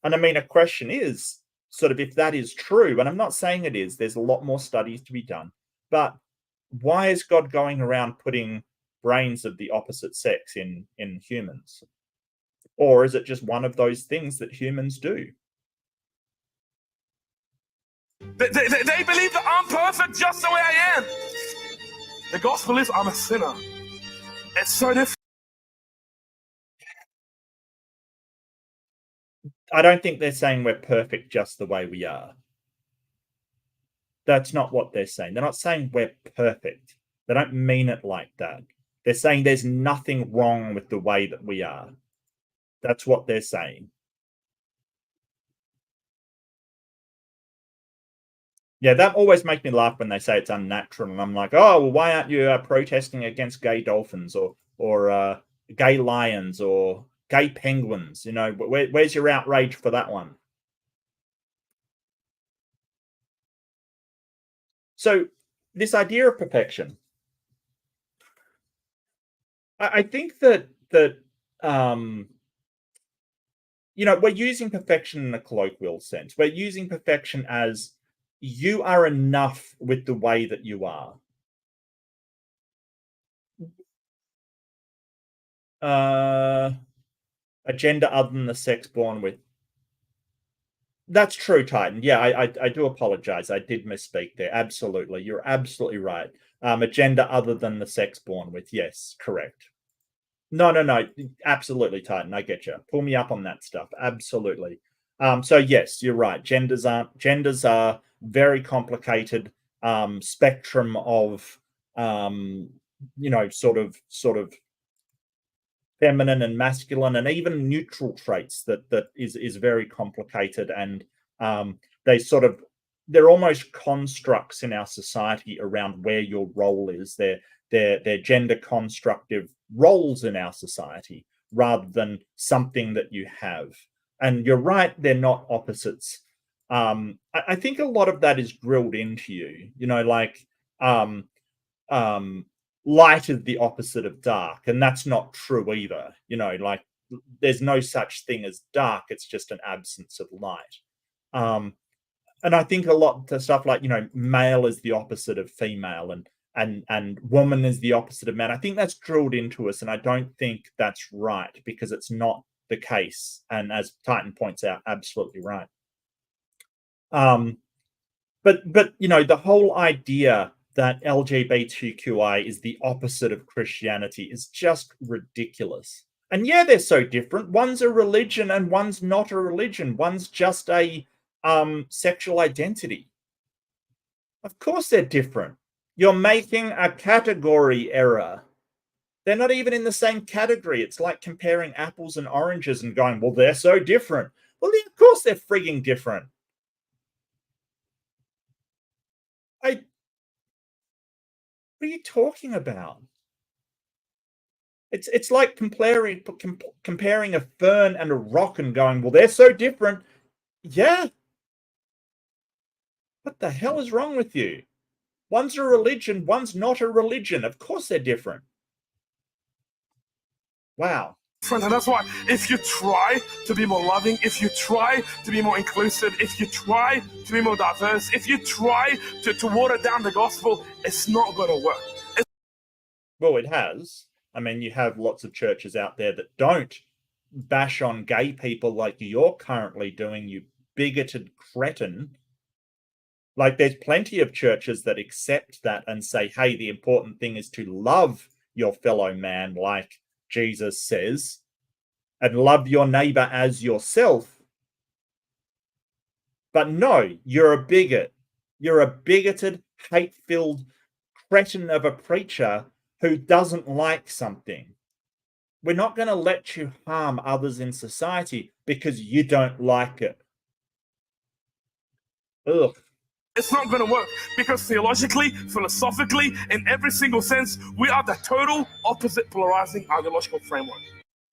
And I mean, a question is sort of, if that is true, and I'm not saying it is, there's a lot more studies to be done, but why is God going around putting brains of the opposite sex in humans? Or is it just one of those things that humans do? They believe that I'm perfect just the way I am. The gospel is I'm a sinner. It's so different. I don't think they're saying we're perfect just the way we are. That's not what they're saying. They're not saying we're perfect. They don't mean it like that. They're saying there's nothing wrong with the way that we are. That's what they're saying. Yeah, that always makes me laugh when they say it's unnatural, and I'm like, oh, well, why aren't you protesting against gay dolphins or gay lions or gay penguins? Where's your outrage for that one? So this idea of perfection, I think that we're using perfection in a colloquial sense. We're using perfection as you are enough with the way that you are. A gender other than the sex born with. That's true, Titan. Yeah, I do apologize. I did misspeak there. Absolutely. You're absolutely right. A gender other than the sex born with. Yes, correct. No. Absolutely, Titan. I get you. Pull me up on that stuff. Absolutely. So yes, you're right. Genders are very complicated spectrum of sort of feminine and masculine and even neutral traits that is very complicated, and they sort of they're almost constructs in our society around where your role is. They're gender constructive roles in our society rather than something that you have. And you're right, they're not opposites. I think a lot of that is drilled into you, like um, um, light is the opposite of dark, and that's not true either. Like there's no such thing as dark; it's just an absence of light. And I think a lot of stuff like male is the opposite of female, and woman is the opposite of man. I think that's drilled into us, and I don't think that's right because it's not the case. And as Titan points out, absolutely right. But the whole idea that LGBTQI is the opposite of Christianity is just ridiculous. And yeah, they're so different. One's a religion and one's not a religion. One's just a sexual identity. Of course they're different. You're making a category error. They're not even in the same category. It's like comparing apples and oranges and going, well, they're so different. Well, of course they're frigging different. What are you talking about? It's like comparing a fern and a rock and going, well, they're so different. Yeah. What the hell is wrong with you? One's a religion, one's not a religion. Of course they're different. Wow. And that's why if you try to be more loving, if you try to be more inclusive, if you try to be more diverse, if you try to water down the gospel, it's not going to work. Well, it has. I mean, you have lots of churches out there that don't bash on gay people like you're currently doing, you bigoted cretin. Like, there's plenty of churches that accept that and say, hey, the important thing is to love your fellow man, like Jesus says, and love your neighbor as yourself. But no, you're a bigot. You're a bigoted, hate-filled cretin of a preacher who doesn't like something. We're not going to let you harm others in society because you don't like it. Ugh. It's not going to work because theologically, philosophically, in every single sense, we are the total opposite polarizing ideological framework.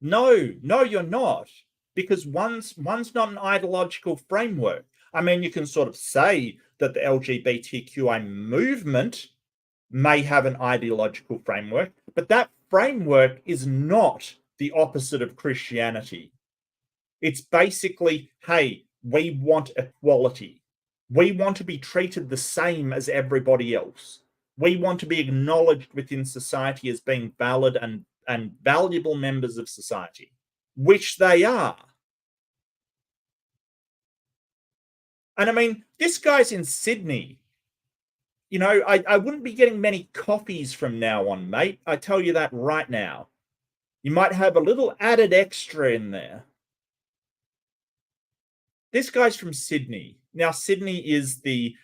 No, you're not. Because one's not an ideological framework. I mean, you can sort of say that the LGBTQI movement may have an ideological framework, but that framework is not the opposite of Christianity. It's basically, hey, we want equality. We want to be treated the same as everybody else. We want to be acknowledged within society as being valid and valuable members of society, which they are. And I mean, this guy's in Sydney. I wouldn't be getting many coffees from now on, mate. I tell you that right now. You might have a little added extra in there. This guy's from Sydney. Now, Sydney is the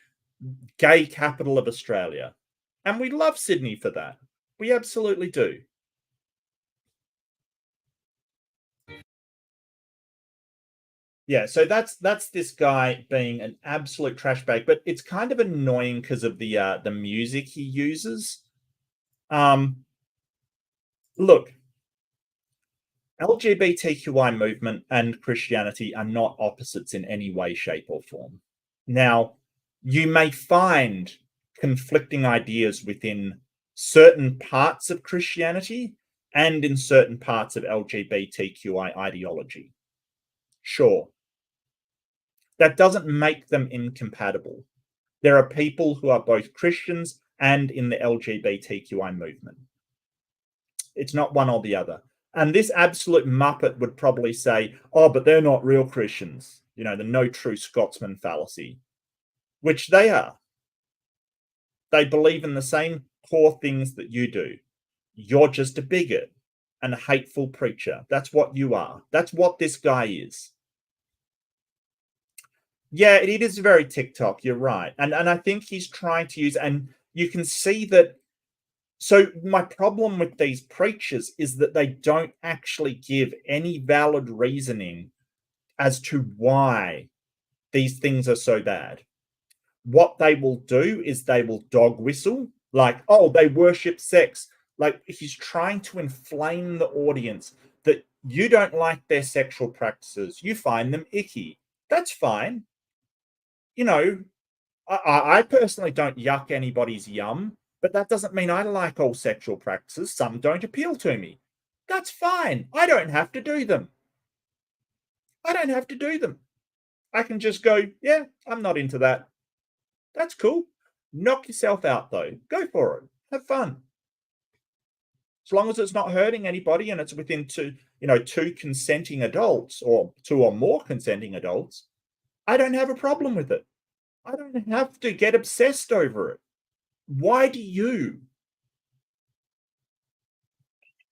gay capital of Australia. And we love Sydney for that. We absolutely do. Yeah, so that's this guy being an absolute trash bag, but it's kind of annoying because of the music he uses. Look, LGBTQI movement and Christianity are not opposites in any way, shape, or form. Now, you may find conflicting ideas within certain parts of Christianity and in certain parts of LGBTQI ideology. Sure. That doesn't make them incompatible. There are people who are both Christians and in the LGBTQI movement. It's not one or the other. And this absolute muppet would probably say, oh, but they're not real Christians. You know, the no true Scotsman fallacy, which they are. They believe in the same core things that you do. You're just a bigot and a hateful preacher. That's what you are. That's what this guy is. Yeah, it is very TikTok. You're right. And I think he's trying to use, and you can see that. So my problem with these preachers is that they don't actually give any valid reasoning as to why these things are so bad. What they will do is they will dog whistle, like, oh, they worship sex. Like, he's trying to inflame the audience that you don't like their sexual practices. You find them icky. That's fine. You know, I personally don't yuck anybody's yum, but that doesn't mean I like all sexual practices. Some don't appeal to me. That's fine. I don't have to do them. I don't have to do them. I can just go, yeah, I'm not into that. That's cool. Knock yourself out, though. Go for it. Have fun. As long as it's not hurting anybody and it's within two consenting adults or two or more consenting adults, I don't have a problem with it. I don't have to get obsessed over it. Why do you?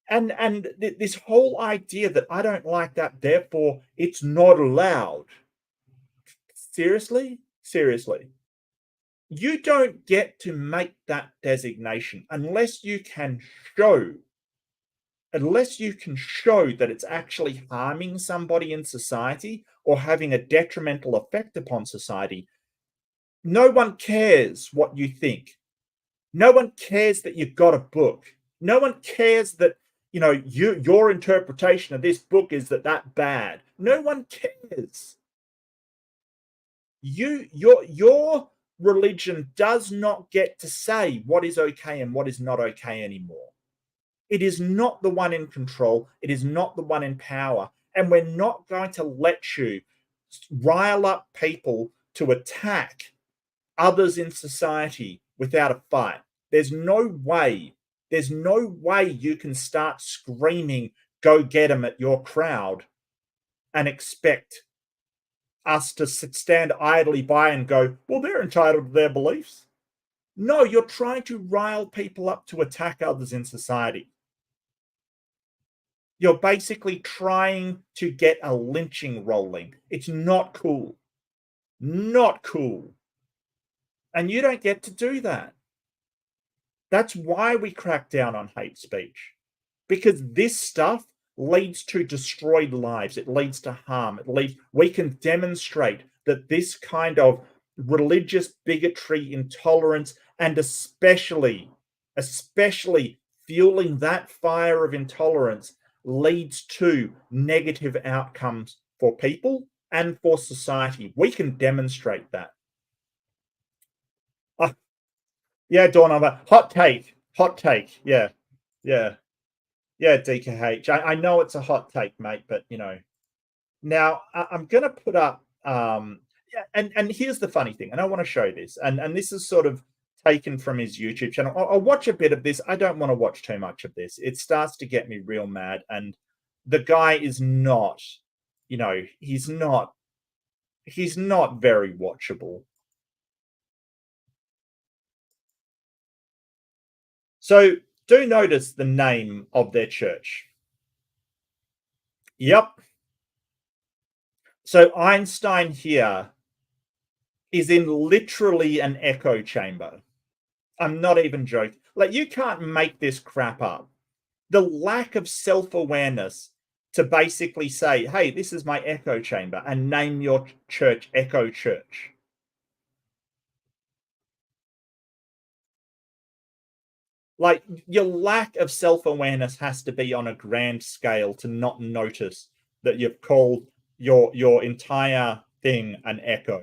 And this whole idea that I don't like that, therefore it's not allowed. Seriously? Seriously. You don't get to make that designation unless you can show that it's actually harming somebody in society or having a detrimental effect upon society. No one cares what you think. No one cares that you've got a book. No one cares that, your interpretation of this book is that bad. No one cares. Your religion does not get to say what is okay and what is not okay anymore. It is not the one in control. It is not the one in power. And we're not going to let you rile up people to attack others in society without a fight. There's no way you can start screaming, go get them at your crowd and expect us to stand idly by and go, well, they're entitled to their beliefs. No, you're trying to rile people up to attack others in society. You're basically trying to get a lynching rolling. It's not cool. Not cool. And you don't get to do that. That's why we crack down on hate speech. Because this stuff leads to destroyed lives. It leads to harm. We can demonstrate that this kind of religious bigotry, intolerance, and especially fueling that fire of intolerance leads to negative outcomes for people and for society. We can demonstrate that. Yeah, Dawn, hot take. Yeah. Yeah, DKH. I know it's a hot take, mate, but now I'm going to put up. Yeah, and here's the funny thing, and I want to show this, and this is sort of taken from his YouTube channel. I'll watch a bit of this. I don't want to watch too much of this. It starts to get me real mad, and the guy is not, he's not very watchable. So do notice the name of their church. Yep. So Einstein here is in literally an echo chamber. I'm not even joking. Like, you can't make this crap up. The lack of self-awareness to basically say, hey, this is my echo chamber, and name your church Echo Church. Like, your lack of self-awareness has to be on a grand scale to not notice that you've called your entire thing an echo.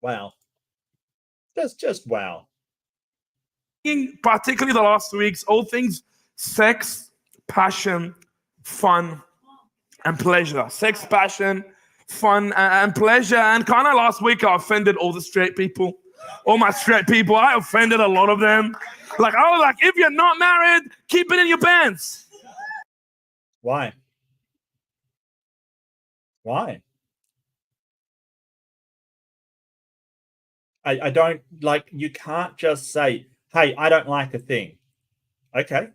Wow. Just wow. Particularly the last 2 weeks, all things sex, passion, fun, and pleasure. Sex, passion, fun, and pleasure. And kind of last week, I offended all the straight people. All my straight people, I offended a lot of them. Like, I was like, if you're not married, keep it in your pants. Why? Why? I don't, like, you can't just say, hey, I don't like a thing. Okay.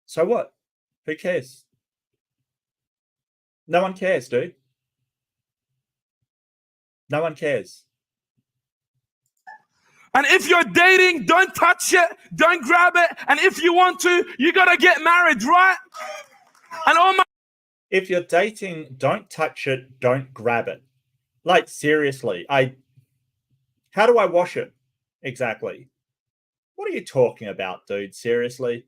So what? Who cares? No one cares, dude. No one cares. And if you're dating, don't touch it, don't grab it. And if you want to, you got to get married, right? And all my... If you're dating, don't touch it, don't grab it. Like, seriously, how do I wash it? Exactly. What are you talking about, dude? Seriously?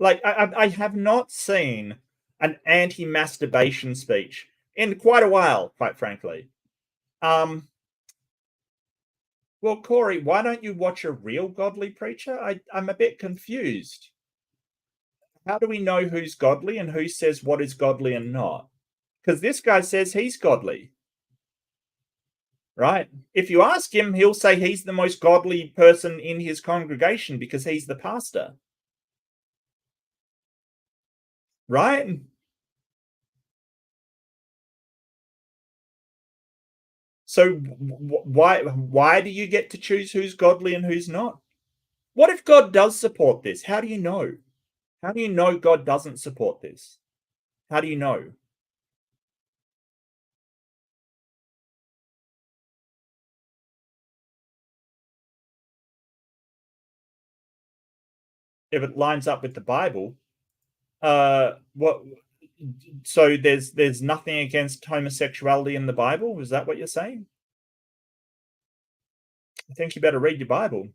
Like, I have not seen an anti-masturbation speech in quite a while, quite frankly. Well, Corey, why don't you watch a real godly preacher? I'm a bit confused. How do we know who's godly and who says what is godly and not? Because this guy says he's godly. Right? If you ask him, he'll say he's the most godly person in his congregation because he's the pastor. Right? So why do you get to choose who's godly and who's not? What if God does support this? How do you know? How do you know God doesn't support this? How do you know? If it lines up with the Bible, what? So there's nothing against homosexuality in the Bible? Is that what you're saying? I think you better read your Bible.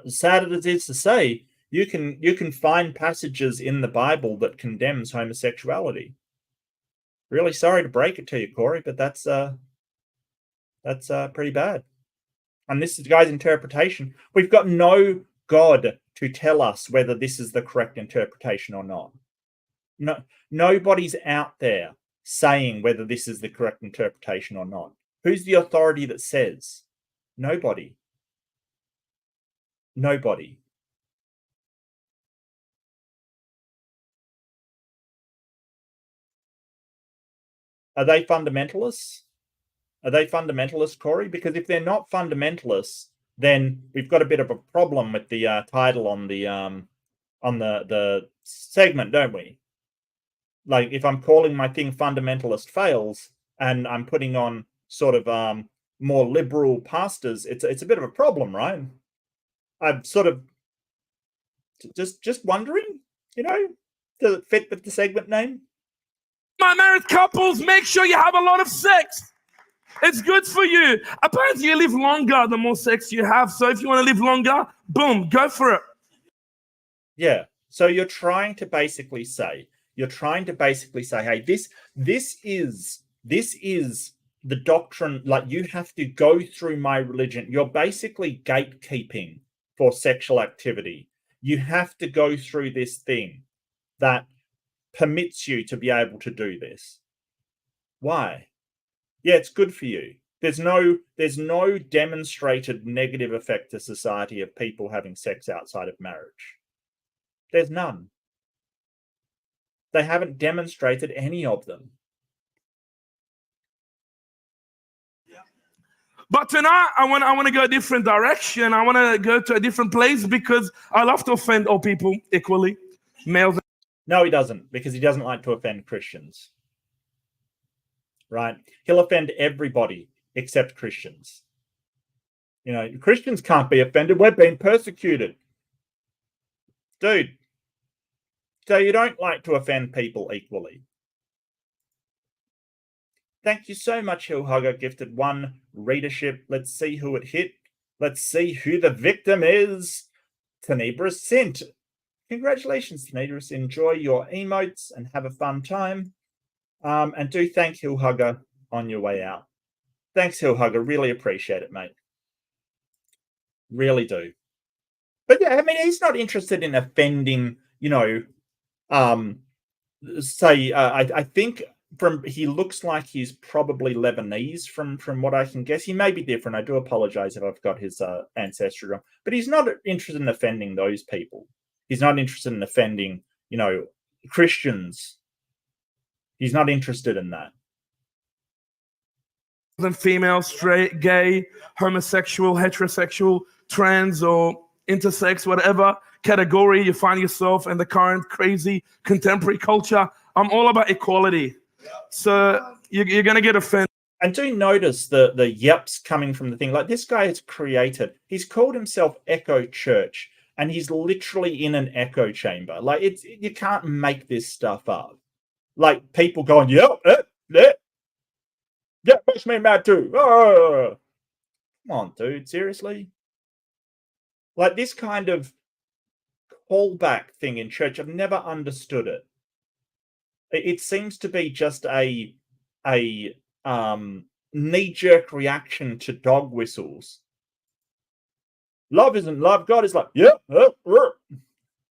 Sad as it is to say, you can find passages in the Bible that condemns homosexuality. Really sorry to break it to you, Corey, but that's pretty bad. And this is the guy's interpretation. We've got no God to tell us whether this is the correct interpretation or not. No, nobody's out there saying whether this is the correct interpretation or not. Who's the authority that says? Nobody. Nobody. Are they fundamentalists? Are they fundamentalists, Corey? Because if they're not fundamentalists, then we've got a bit of a problem with the title on the segment, don't we? Like, if I'm calling my thing fundamentalist fails and I'm putting on sort of more liberal pastors, it's a bit of a problem, right? I'm sort of just wondering, does it fit with the segment name? My married couples, make sure you have a lot of sex. It's good for you. Apparently, you live longer the more sex you have. So if you want to live longer, boom, go for it. Yeah. So you're trying to basically say, hey, this is the doctrine. Like, you have to go through my religion. You're basically gatekeeping for sexual activity. You have to go through this thing that permits you to be able to do this. Why? Yeah, it's good for you. There's no demonstrated negative effect to society of people having sex outside of marriage. There's none. They haven't demonstrated any of them. But tonight, I want to go a different direction. I want to go to a different place because I love to offend all people equally, males. No, he doesn't, because he doesn't like to offend Christians. Right? He'll offend everybody except Christians. Christians can't be offended. We're being persecuted. Dude. So you don't like to offend people equally. Thank you so much, Hillhugger. Gifted 1 readership. Let's see who it hit. Let's see who the victim is. Tenebris Sint. Congratulations, Tenebris. Enjoy your emotes and have a fun time. And do thank Hillhugger on your way out. Thanks, Hillhugger. Really appreciate it, mate. Really do. But yeah, I mean, he's not interested in offending, say, I think he looks like he's probably Lebanese from what I can guess. He may be different. I do apologize if I've got his ancestry wrong, but he's not interested in offending those people. He's not interested in offending, Christians. He's not interested in that. Than female, straight, gay, homosexual, heterosexual, trans, or intersex, whatever category you find yourself in the current crazy contemporary culture. I'm all about equality. So you're going to get offended. And do notice the yeps coming from the thing. Like, this guy has created, he's called himself Echo Church, and he's literally in an echo chamber. Like, you can't make this stuff up. Like, people going, yep, yeah, makes me mad too. Oh. Come on, dude, seriously? Like, this kind of callback thing in church, I've never understood it. It seems to be just a knee-jerk reaction to dog whistles. Love isn't love. God is like, yeah.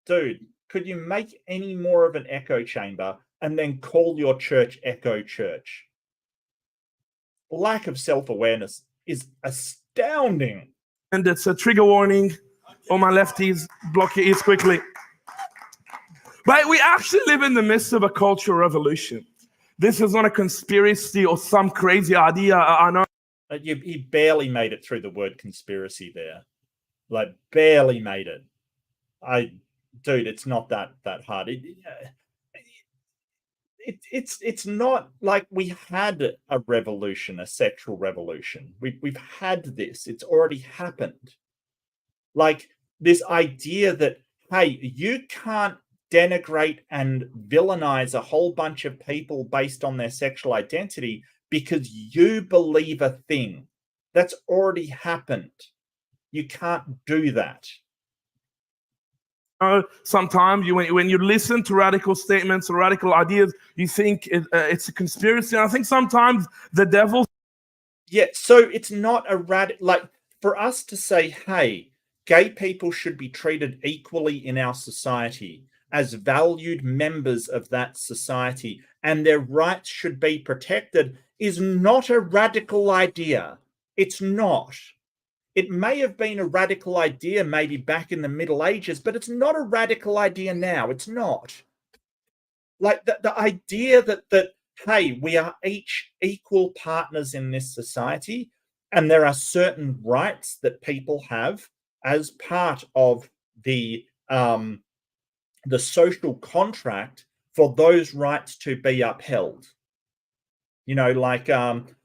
Dude, could you make any more of an echo chamber and then call your church Echo Church? Lack of self-awareness is astounding. And it's a trigger warning. All my lefties, block your ears quickly. But we actually live in the midst of a cultural revolution. This is not a conspiracy or some crazy idea. I know. He barely made it through the word conspiracy there. Like, barely made it. Dude, it's not that hard. It's not like we had a revolution, a sexual revolution. We've had this. It's already happened. Like, this idea that, hey, you can't denigrate and villainize a whole bunch of people based on their sexual identity because you believe a thing. That's already happened. You can't do that. Sometimes when you listen to radical statements or radical ideas, you think it's a conspiracy. And I think sometimes the devil. Yeah, so it's not a like, for us to say, hey, gay people should be treated equally in our society as valued members of that society, and their rights should be protected, is not a radical idea. It's not. It may have been a radical idea maybe back in the Middle Ages, but it's not a radical idea now. It's not. Like, the idea that hey, we are each equal partners in this society, and there are certain rights that people have as part of the social contract for those rights to be upheld. Like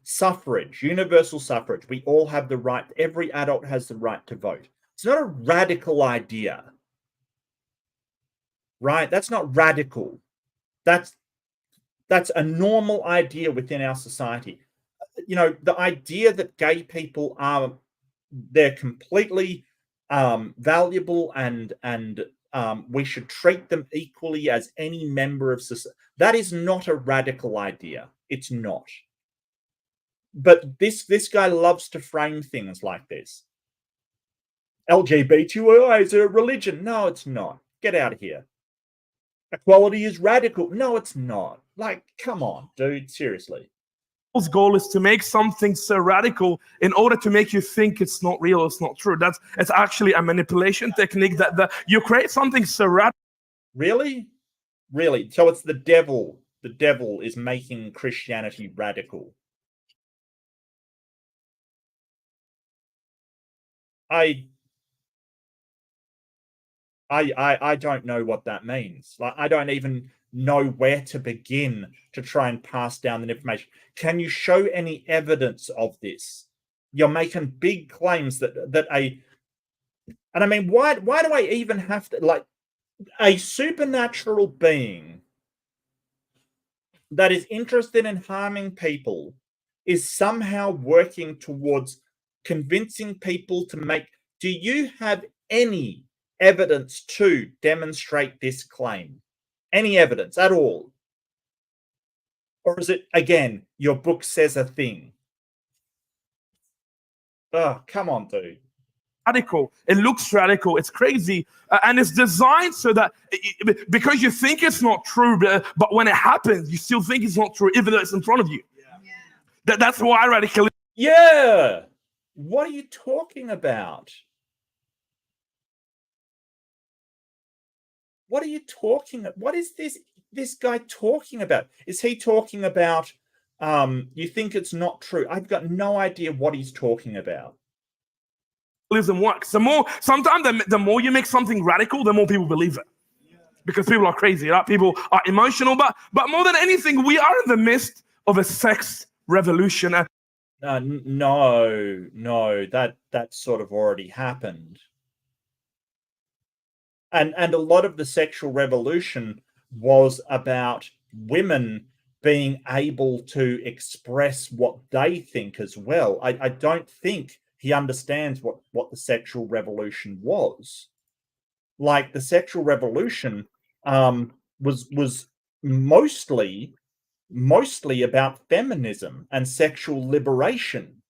suffrage, universal suffrage. We all have the right, every adult has the right to vote. It's not a radical idea, right? That's not radical. That's a normal idea within our society. The idea that gay people they're completely valuable and we should treat them equally as any member of society. That is not a radical idea. It's not. But this guy loves to frame things like this. LGBTQ is a religion. No, it's not. Get out of here. Equality is radical. No, it's not. Like, come on, dude. Seriously. His goal is to make something so radical in order to make you think it's not real, it's not true. It's actually a manipulation technique that you create something so radical. Really? So it's the devil. The devil is making Christianity radical. I don't know what that means. Like, I don't even know where to begin to try and pass down the information. Can you show any evidence of this? You're making big claims and I mean, why do I even have to, like, a supernatural being that is interested in harming people is somehow working towards convincing people to make. Do you have any evidence to demonstrate this claim? Any evidence at all? Or is it, again, your book says a thing? Oh, come on, dude. radical. It looks radical. It's crazy. And it's designed so that because you think it's not true, but when it happens, you still think it's not true, even though it's in front of you. That's why radicalism. Yeah. What are you talking about? What are you talking about? What is this guy talking about? Is he talking about you think it's not true? I've got no idea what he's talking about. Works. Sometimes the more you make something radical, the more people believe it. Because people are crazy, right? People are emotional, but more than anything, we are in the midst of a sex revolution. No, that sort of already happened. And a lot of the sexual revolution was about women being able to express what they think as well. I don't think he understands what the sexual revolution was. Like, the sexual revolution was mostly about feminism and sexual liberation.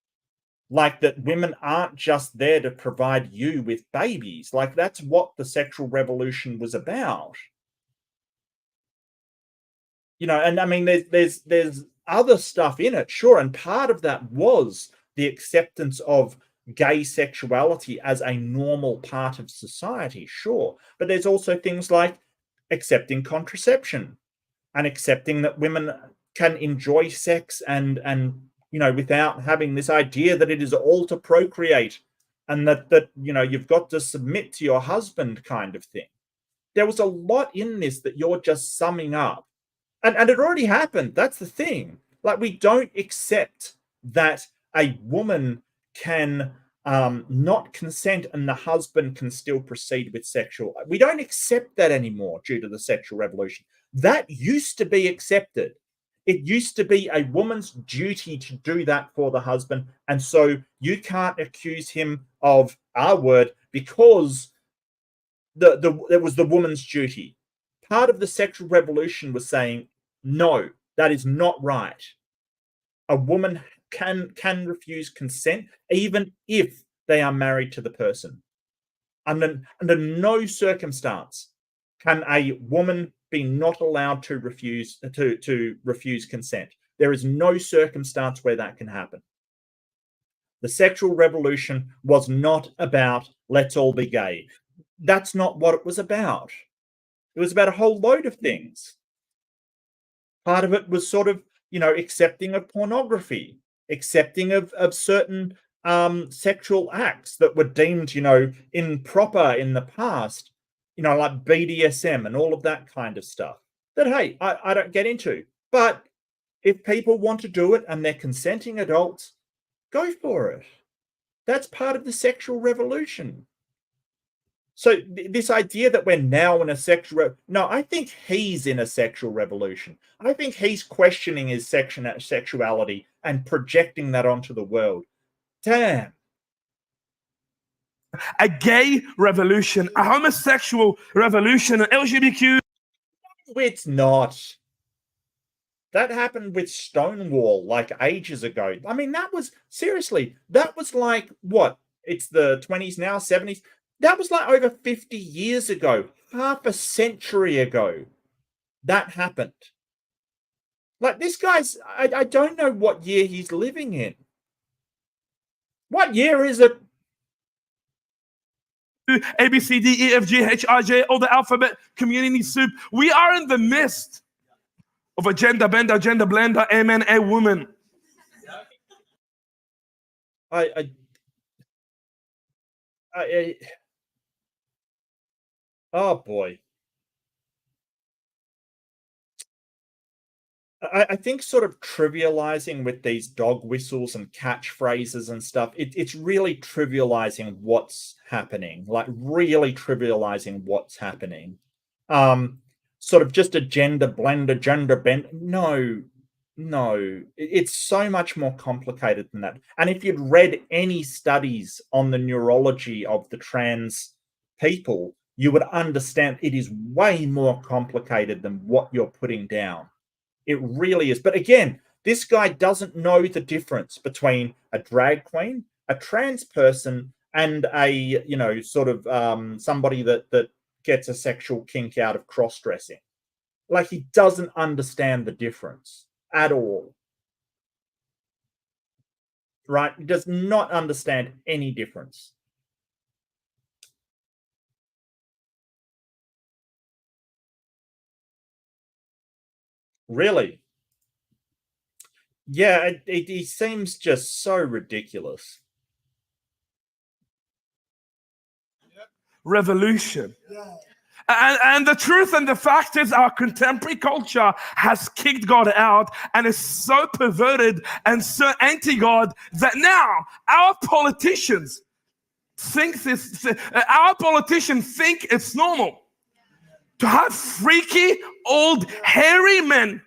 Like, that women aren't just there to provide you with babies. Like, that's what the sexual revolution was about. You know, and I mean, there's other stuff in it, sure, and part of that was the acceptance of gay sexuality as a normal part of society, sure. But there's also things like accepting contraception and accepting that women can enjoy sex and you know, without having this idea that it is all to procreate and that you know, you've got to submit to your husband kind of thing. There was a lot in this that you're just summing up. And it already happened. That's the thing. Like, we don't accept that a woman can not consent and the husband can still proceed with sexual. We don't accept that anymore due to the sexual revolution. That used to be accepted. It used to be a woman's duty to do that for the husband. And so you can't accuse him of R-word because it was the woman's duty. Part of the sexual revolution was saying, no, that is not right. A woman can refuse consent even if they are married to the person. Under no circumstance can a woman be not allowed to refuse consent. There is no circumstance where that can happen. The sexual revolution was not about let's all be gay. That's not what it was about. It was about a whole load of things. Part of it was sort of, you know, accepting of pornography, accepting of certain sexual acts that were deemed, you know, improper in the past, you know, like BDSM and all of that kind of stuff that, hey, I don't get into. But if people want to do it and they're consenting adults, go for it. That's part of the sexual revolution. So this idea that we're now in a sexual... No, I think he's in a sexual revolution. I think he's questioning his sexuality and projecting that onto the world. Damn. A gay revolution, a homosexual revolution, an LGBTQ. It's not. That happened with Stonewall like ages ago. I mean, that was... Seriously, that was like, what? It's the 20s now, 70s? That was like over 50 years ago, half a century ago, that happened. Like, this guy's, I don't know what year he's living in. What year is it? A, B, C, D, E, F, G, H, I, J, all the alphabet community soup. We are in the midst of a gender bender, gender blender, a man, a woman. Oh boy. I think sort of trivializing with these dog whistles and catchphrases and stuff, it's really trivializing what's happening, like really trivializing what's happening. Sort of just a gender blender, gender bend. No, it's so much more complicated than that. And if you'd read any studies on the neurology of the trans people, you would understand it is way more complicated than what you're putting down. It really is. But again, this guy doesn't know the difference between a drag queen, a trans person, and a sort of somebody that gets a sexual kink out of cross-dressing. Like, he doesn't understand the difference at all. Right? He does not understand any difference. Really? Yeah, he seems just so ridiculous. Revolution. And the truth and the fact is, our contemporary culture has kicked God out and is so perverted and so anti-God that now our politicians think it's normal to have freaky old hairy men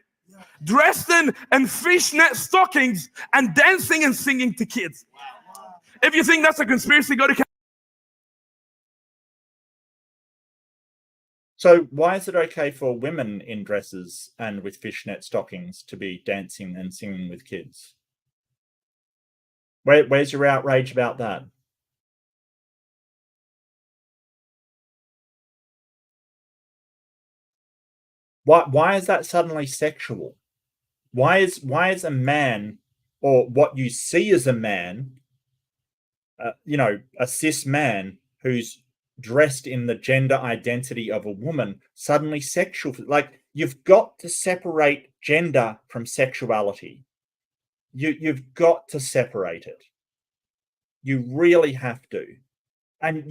dressed in fishnet stockings and dancing and singing to kids. If you think that's a conspiracy, go to. So why is it okay for women in dresses and with fishnet stockings to be dancing and singing with kids? Where's your outrage about that? Why is that suddenly sexual? Why is a man, or what you see as a man, a cis man who's dressed in the gender identity of a woman, suddenly sexual? Like, you've got to separate gender from sexuality. You've got to separate it. You really have to. And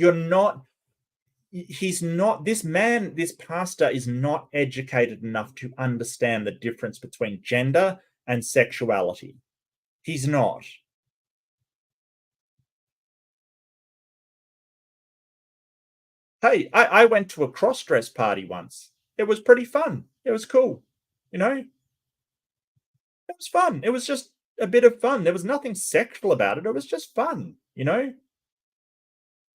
this pastor is not educated enough to understand the difference between gender and sexuality. He's not. Hey, I went to a cross-dress party once. It was pretty fun. It was cool. It was fun. It was just a bit of fun. There was nothing sexual about it. It was just fun,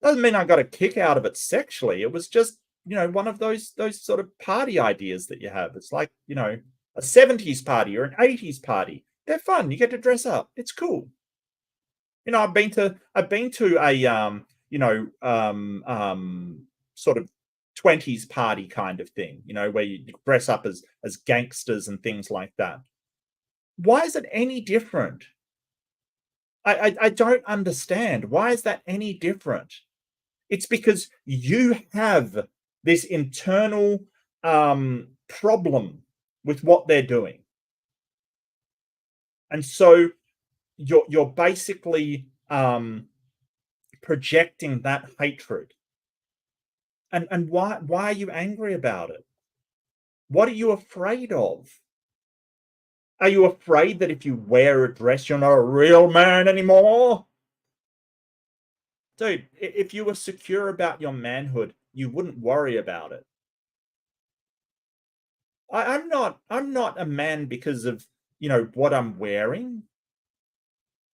Doesn't mean I got a kick out of it sexually. It was just, one of those sort of party ideas that you have. It's like, a 70s party or an 80s party. They're fun. You get to dress up. It's cool. I've been to a sort of 20s party kind of thing, where you dress up as gangsters and things like that. Why is it any different? I don't understand. Why is that any different? It's because you have this internal problem with what they're doing. And so you're basically projecting that hatred. And why are you angry about it? What are you afraid of? Are you afraid that if you wear a dress, you're not a real man anymore? Dude, if you were secure about your manhood, you wouldn't worry about it. I'm not a man because of, what I'm wearing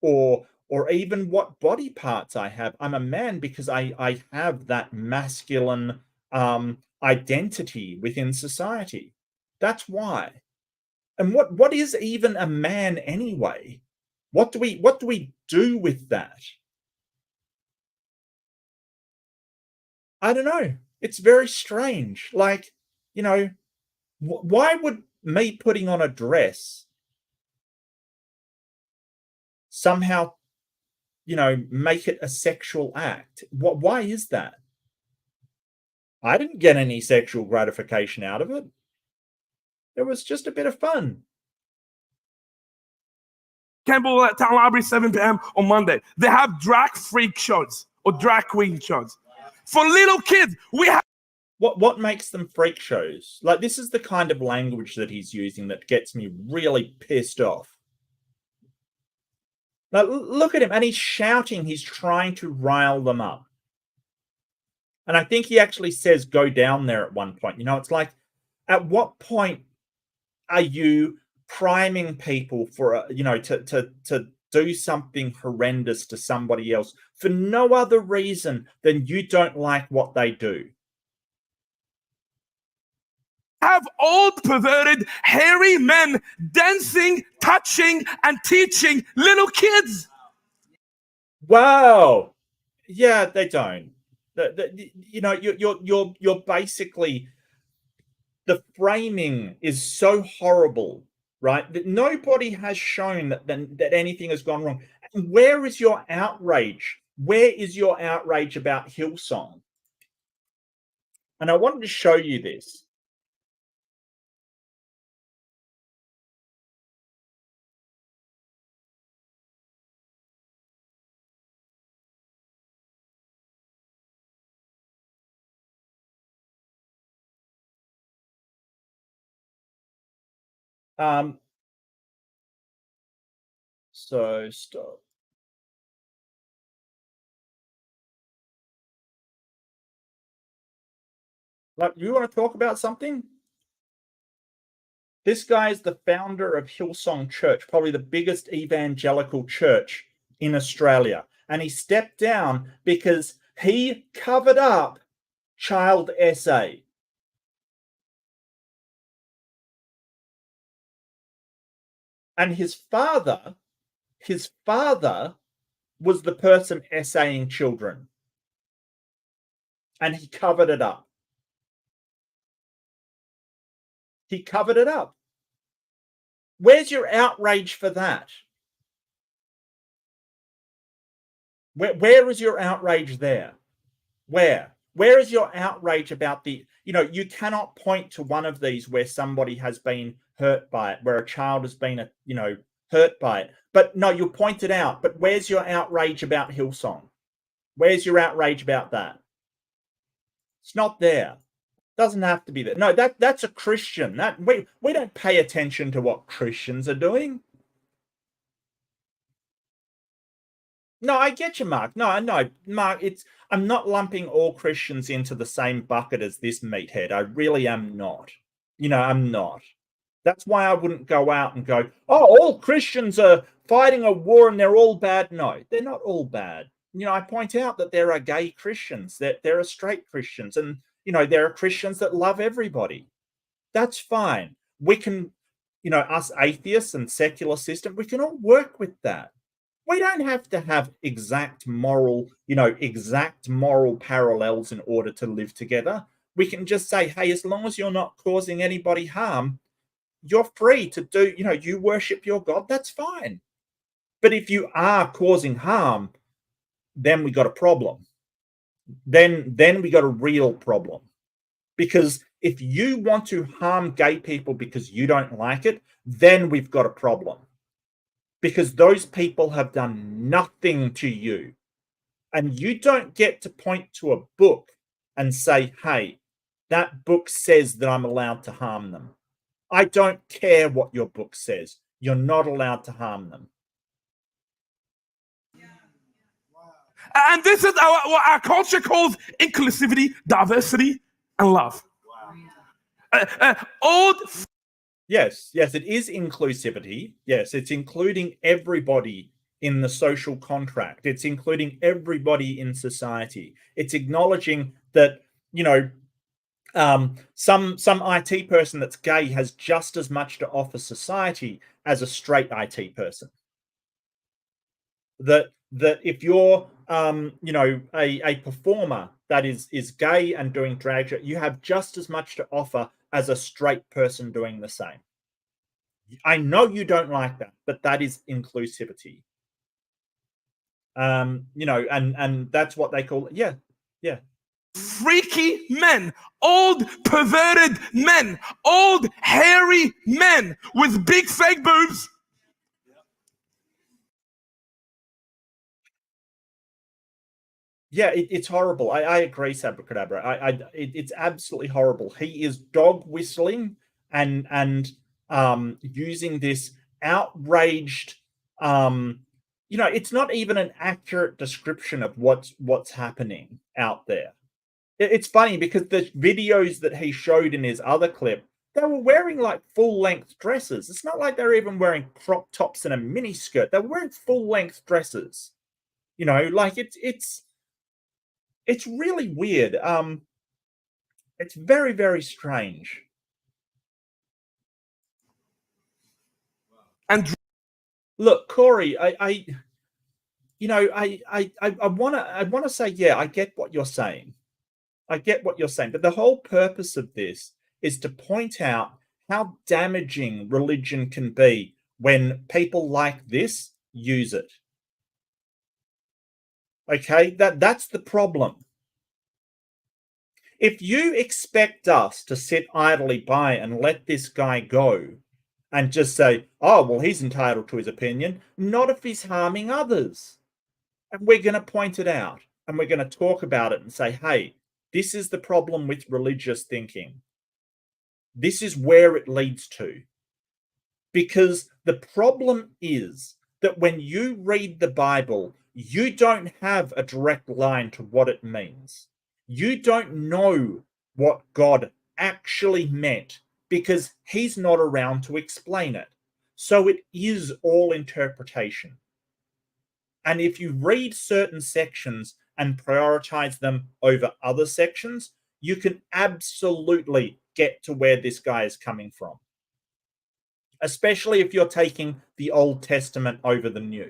or even what body parts I have. I'm a man because I have that masculine identity within society. That's why. And what is even a man anyway? What do we do with that? I don't know. It's very strange. Like, why would me putting on a dress somehow, make it a sexual act? Why is that? I didn't get any sexual gratification out of it. It was just a bit of fun. Campbell at Town Library, 7 p.m. on Monday. They have drag freak shows or drag queen shows. For little kids, we have. What makes them freak shows? Like, this is the kind of language that he's using that gets me really pissed off. Now, look at him, and he's shouting. He's trying to rile them up. And I think he actually says, go down there at one point. It's like, at what point are you priming people for, to do something horrendous to somebody else for no other reason than you don't like what they do? Have old, perverted, hairy men dancing, touching, and teaching little kids. Wow. Yeah, they don't. You know, you're basically, the framing is so horrible, right? That nobody has shown that anything has gone wrong. And where is your outrage? Where is your outrage about Hillsong? And I wanted to show you this. Um, so stop. Like, you want to talk about something? This guy is the founder of Hillsong Church, probably the biggest evangelical church in Australia. And he stepped down because he covered up child SA. And his father was the person essaying children. And he covered it up. He covered it up. Where's your outrage for that? Where is your outrage there? Where is your outrage about the, you cannot point to one of these where somebody has been hurt by it, where a child has been, hurt by it. But no, you point it out. But where's your outrage about Hillsong? Where's your outrage about that? It's not there. Doesn't have to be there. No, that's a Christian. That we don't pay attention to what Christians are doing. No, I get you, Mark. No, Mark. I'm not lumping all Christians into the same bucket as this meathead. I really am not. I'm not. That's why I wouldn't go out and go, oh, all Christians are fighting a war and they're all bad. No, they're not all bad. I point out that there are gay Christians, that there are straight Christians, and there are Christians that love everybody. That's fine. We can, us atheists and secular system, we can all work with that. We don't have to have exact moral parallels in order to live together. We can just say, hey, as long as you're not causing anybody harm, you're free to do, you worship your God, that's fine. But if you are causing harm, then we got a problem. Then we got a real problem. Because if you want to harm gay people because you don't like it, then we've got a problem. Because those people have done nothing to you. And you don't get to point to a book and say, hey, that book says that I'm allowed to harm them. I don't care what your book says. You're not allowed to harm them. And this is what our culture calls inclusivity, diversity, and love. Old. Yes, it is inclusivity. Yes, it's including everybody in the social contract. It's including everybody in society. It's acknowledging that, some IT person that's gay has just as much to offer society as a straight IT person. That if you're a performer that is gay and doing drag show, you have just as much to offer as a straight person doing the same. I know you don't like that, but that is inclusivity. And that's what they call it. Yeah. Freaky men, old perverted men, old hairy men with big fake boobs. Yeah, it's horrible. I agree, Sabracadabra. It's absolutely horrible. He is dog whistling and using this outraged. It's not even an accurate description of what's happening out there. It's funny because the videos that he showed in his other clip, they were wearing like full length dresses. It's not like they're even wearing crop tops and a mini skirt. They're wearing full length dresses. Like it's really weird. It's very, very strange. And look, Corey, I I want to say, yeah, I get what you're saying. I get what you're saying, but the whole purpose of this is to point out how damaging religion can be when people like this use it. Okay, that's the problem. If you expect us to sit idly by and let this guy go and just say, oh, well, he's entitled to his opinion, not if he's harming others. And we're going to point it out and we're going to talk about it and say, hey, this is the problem with religious thinking. This is where it leads to. Because the problem is that when you read the Bible, you don't have a direct line to what it means. You don't know what God actually meant because he's not around to explain it. So it is all interpretation. And if you read certain sections and prioritize them over other sections, you can absolutely get to where this guy is coming from. Especially if you're taking the Old Testament over the New.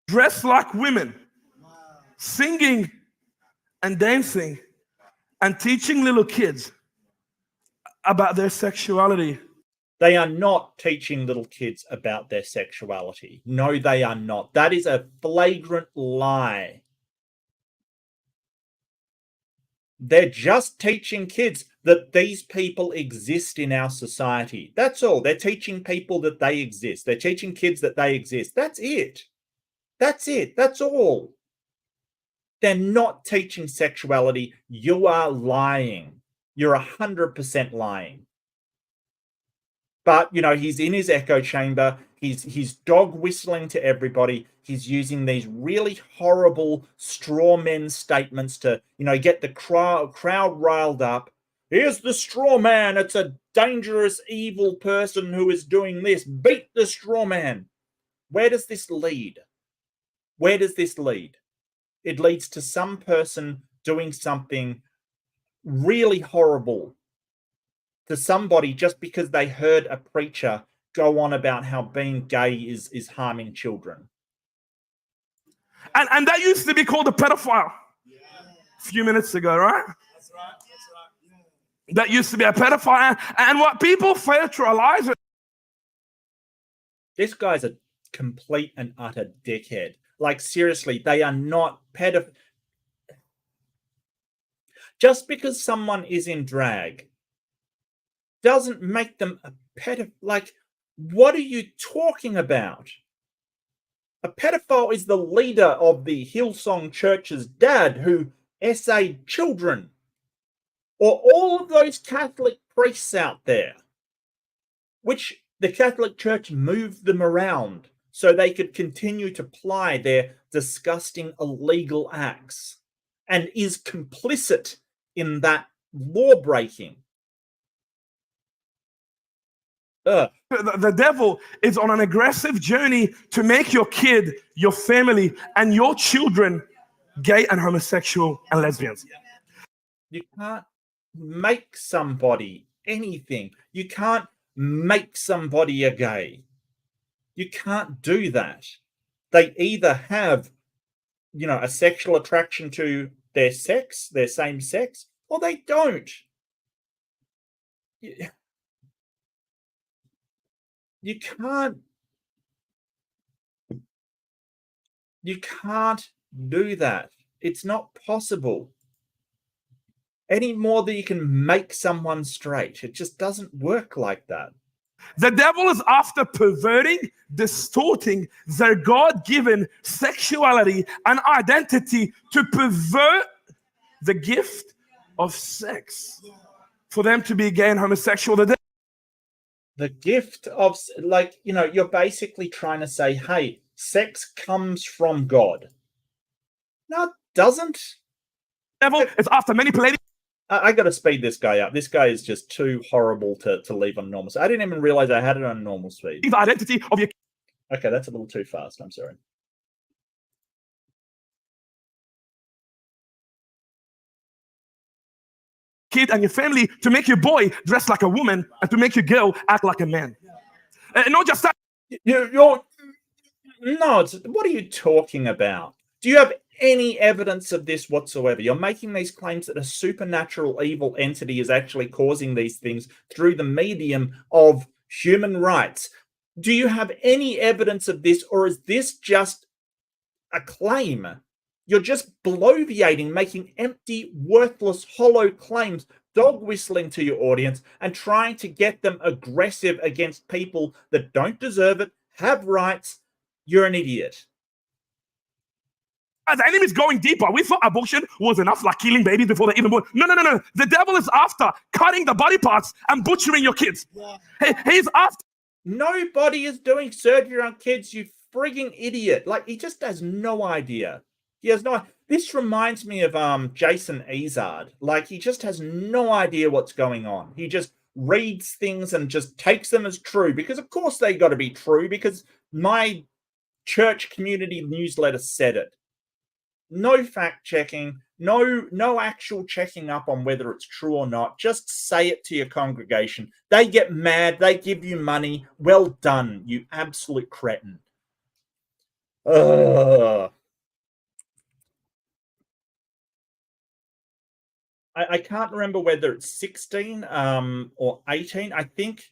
Dressed like women, singing and dancing and teaching little kids about their sexuality. They are not teaching little kids about their sexuality. No, they are not. That is a flagrant lie. They're just teaching kids that these people exist in our society. That's all. They're teaching people that they exist. They're teaching kids that they exist. That's it. That's it. That's all. They're not teaching sexuality. You are lying. You're 100% lying. But, he's in his echo chamber. He's dog whistling to everybody. He's using these really horrible straw man statements to, get the crowd riled up. Here's the straw man. It's a dangerous, evil person who is doing this. Beat the straw man. Where does this lead? Where does this lead? It leads to some person doing something really horrible to somebody just because they heard a preacher go on about how being gay is harming children. And that used to be called a pedophile a few minutes ago, right? That's right. That used to be a pedophile. And what people fail to realize is this guy's a complete and utter dickhead. Like, seriously, they are not pedophiles. Just because someone is in drag doesn't make them a pedophile. Like, what are you talking about? A pedophile is the leader of the Hillsong church's dad who essayed children. Or all of those Catholic priests out there, which the Catholic Church moved them around so they could continue to ply their disgusting illegal acts and is complicit in that law breaking. the devil is on an aggressive journey to make your kid, your family, and your children gay and homosexual and lesbians. You can't make somebody anything. You can't make somebody a gay. You can't do that. They either have, a sexual attraction to their sex, their same sex, or they don't. You can't do that. It's not possible. Any more than you can make someone straight. It just doesn't work like that. The devil is after perverting, distorting their God-given sexuality and identity to pervert the gift of sex for them to be gay and homosexual. The gift of, you're basically trying to say, hey, sex comes from God. No, it doesn't. The devil is after manipulating. I got to speed this guy up. This guy is just too horrible to leave on normal. I didn't even realize I had it on normal speed. The identity of your. Okay, that's a little too fast. I'm sorry. kid and your family to make your boy dress like a woman and to make your girl act like a man. Not just that. What are you talking about? Do you have any evidence of this whatsoever? You're making these claims that a supernatural evil entity is actually causing these things through the medium of human rights. Do you have any evidence of this, or is this just a claim? You're just bloviating, making empty, worthless, hollow claims, dog whistling to your audience and trying to get them aggressive against people that don't deserve it, have rights. You're an idiot. The enemy is going deeper. We thought abortion was enough, like killing babies before they even born. No. The devil is after cutting the body parts and butchering your kids. He's after. Nobody is doing surgery on kids, you frigging idiot. Like, he just has no idea. He has no. This reminds me of Jason Izard. Like, he just has no idea what's going on. He just reads things and just takes them as true, because of course they got to be true, because my church community newsletter said it. No fact checking, no actual checking up on whether it's true or not. Just say it to your congregation. They get mad, they give you money. Well done, you absolute cretin. I can't remember whether it's 16 or 18. I think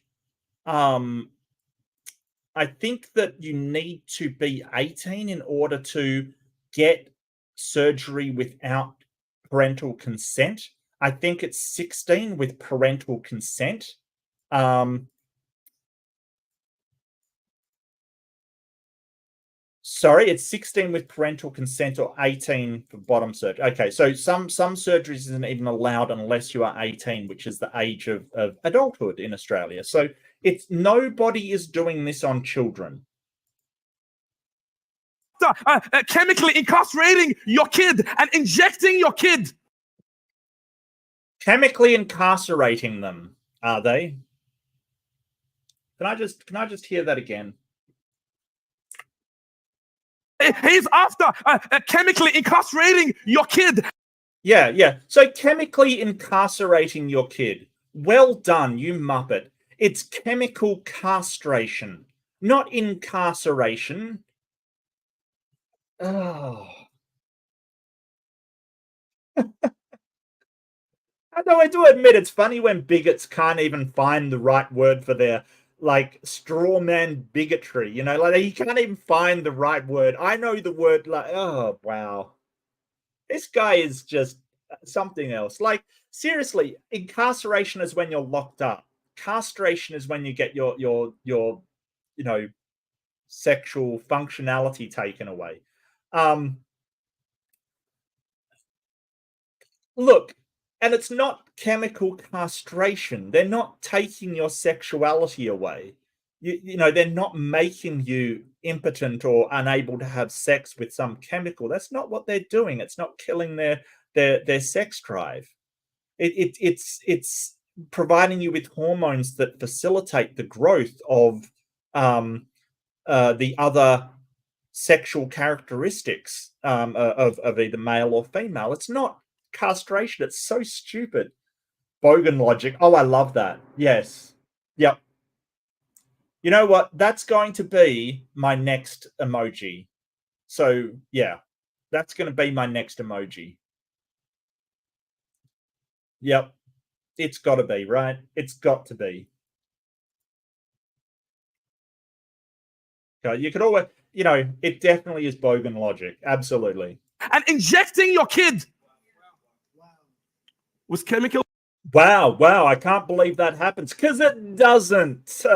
that you need to be 18 in order to get surgery without parental consent. I think it's 16 with parental consent. Sorry, it's 16 with parental consent or 18 for bottom surgery. Okay, so some surgeries isn't even allowed unless you are 18, which is the age of adulthood in Australia. So it's nobody is doing this on children. Chemically incarcerating your kid and injecting your kid. Chemically incarcerating them, are they? Can I just hear that again? He's after chemically incarcerating your kid. Yeah. So chemically incarcerating your kid. Well done, you muppet. It's chemical castration, not incarceration. Oh. Although I do admit it's funny when bigots can't even find the right word for their, like, straw man bigotry, you know, like, he can't even find the right word. I know the word, like, oh, wow. This guy is just something else. Like, seriously, incarceration is when you're locked up. Castration is when you get your you know, sexual functionality taken away. Look, and it's not chemical castration. They're not taking your sexuality away. You know, they're not making you impotent or unable to have sex with some chemical. That's not what they're doing. It's not killing their sex drive. It's providing you with hormones that facilitate the growth of the other sexual characteristics of either male or female. It's not castration. It's so stupid. Bogan logic. Oh, I love that. Yes. Yep. You know what? That's going to be my next emoji. So, yeah. That's going to be my next emoji. Yep. It's got to be, right? It's got to be. You could always, you know, it definitely is Bogan logic. Absolutely. And injecting your kid with chemical. Wow. I can't believe that happens, because it doesn't.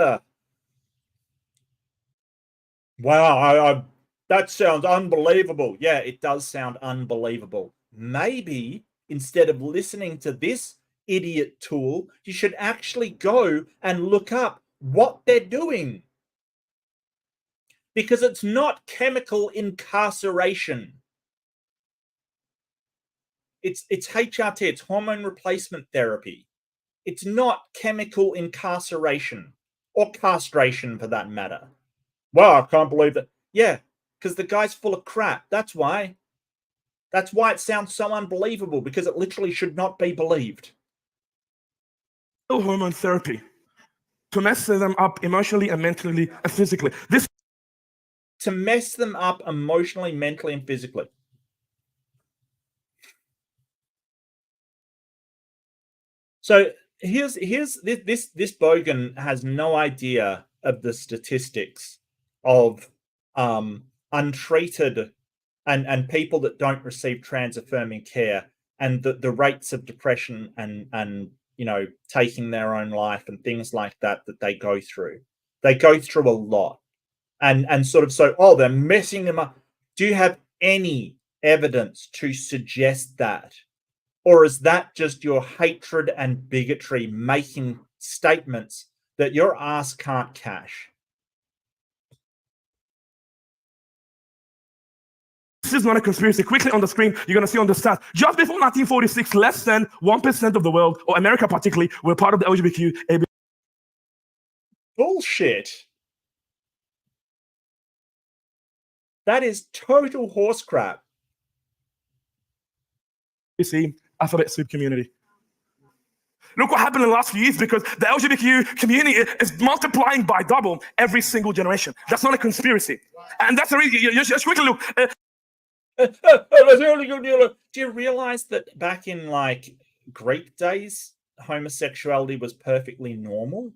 Wow, that sounds unbelievable. Yeah, it does sound unbelievable. Maybe instead of listening to this idiot tool, you should actually go and look up what they're doing. Because it's not chemical incarceration. It's HRT, it's hormone replacement therapy. It's not chemical incarceration, or castration for that matter. Wow, I can't believe that. Yeah, because the guy's full of crap. That's why. That's why it sounds so unbelievable, because it literally should not be believed. hormone therapy to mess them up emotionally and mentally and physically. To mess them up emotionally, mentally, and physically. So here's this bogan has no idea of the statistics of untreated and people that don't receive trans affirming care, and the rates of depression and taking their own life and things like that they go through. They go through a lot. And sort of, so they're messing them up. Do you have any evidence to suggest that? Or is that just your hatred and bigotry making statements that your ass can't cash? This is not a conspiracy. Quickly on the screen, you're going to see on the stats. Just before 1946, less than 1% of the world, or America particularly, were part of the LGBTQ. Bullshit. That is total horse crap. You see, alphabet soup community. Look what happened in the last few years, because the LGBTQ community is multiplying by double every single generation. That's not a conspiracy. And that's the reason. You just quickly look. Do you realize that back in like Greek days, homosexuality was perfectly normal?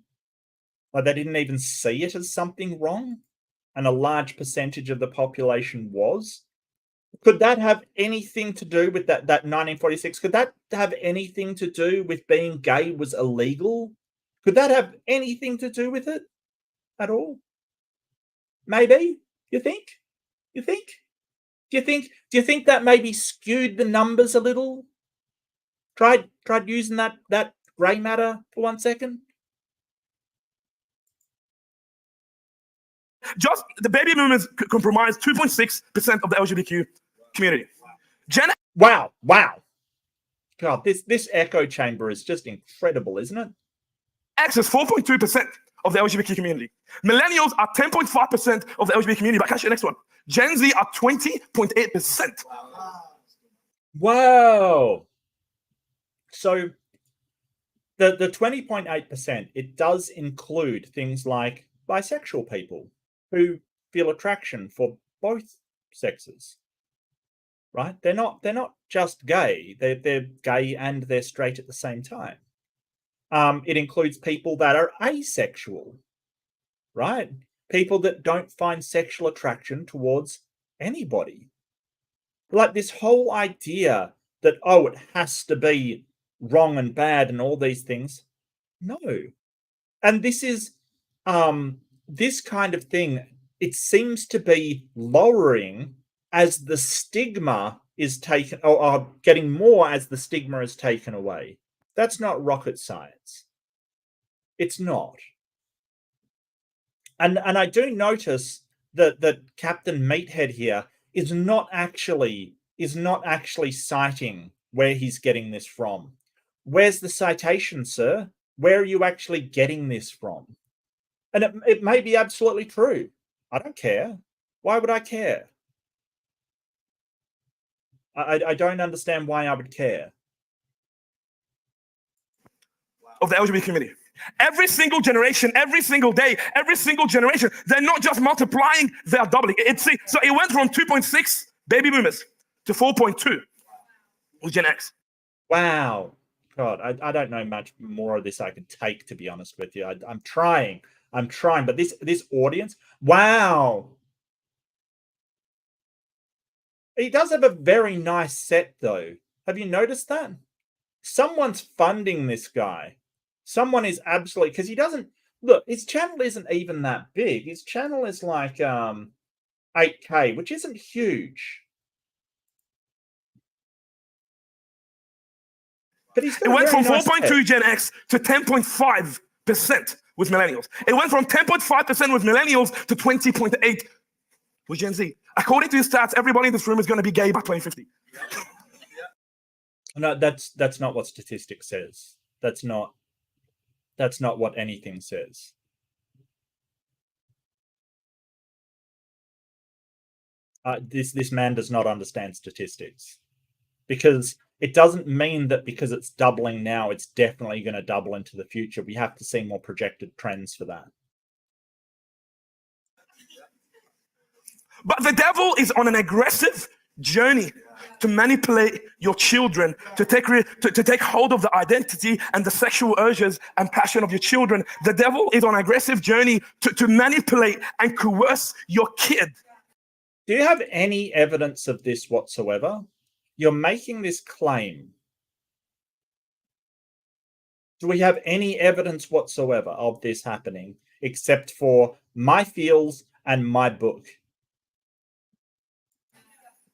Like they didn't even see it as something wrong, and a large percentage of the population was. Could that have anything to do with that 1946? Could that have anything to do with being gay was illegal? Could that have anything to do with it at all? Maybe. You think? You think? Do you think that maybe skewed the numbers a little? Tried using that grey matter for 1 second? Just the baby boomers comprise 2.6% of the LGBTQ community. Wow. God, this echo chamber is just incredible, isn't it? X is 4.2% of the LGBT community. Millennials are 10.5% of the LGBT community. But catch the next one. Gen Z are 20.8%. Wow. So the 20.8%, it does include things like bisexual people who feel attraction for both sexes. Right? They're not just gay. They're gay and they're straight at the same time. It includes people that are asexual, right? People that don't find sexual attraction towards anybody. Like this whole idea that, it has to be wrong and bad and all these things. No. And this is this kind of thing, it seems to be lowering as the stigma is taken, or getting more as the stigma is taken away. That's not rocket science. It's not. And I do notice that Captain Meathead here is not actually citing where he's getting this from. Where's the citation, sir? Where are you actually getting this from? And it may be absolutely true. I don't care. Why would I care? I don't understand why I would care. Of the LGBT community. Every single generation, every single day, every single generation, they're not just multiplying, they're doubling. So it went from 2.6 baby boomers to 4.2 with Gen X. Wow. God, I don't know much more of this I can take, to be honest with you. I'm trying, but this audience, wow. He does have a very nice set, though. Have you noticed that? Someone's funding this guy. Someone is absolutely, because he doesn't look. His channel isn't even that big. His channel is like 8K, which isn't huge. But he's got it went from nice 4.2 Gen X to 10.5% with millennials. It went from 10.5% with millennials to 20.8% with Gen Z. According to his stats, everybody in this room is going to be gay by 2050. No, that's not what statistics says. That's not what anything says. This man does not understand statistics, because It doesn't mean that because it's doubling now, it's definitely going to double into the future. We have to see more projected trends for that. But the devil is on an aggressive journey to manipulate your children, to take hold of the identity and the sexual urges and passion of your children. The devil is on an aggressive journey to manipulate and coerce your kid. Do you have any evidence of this whatsoever? You're making this claim. Do we have any evidence whatsoever of this happening except for my feels and my book?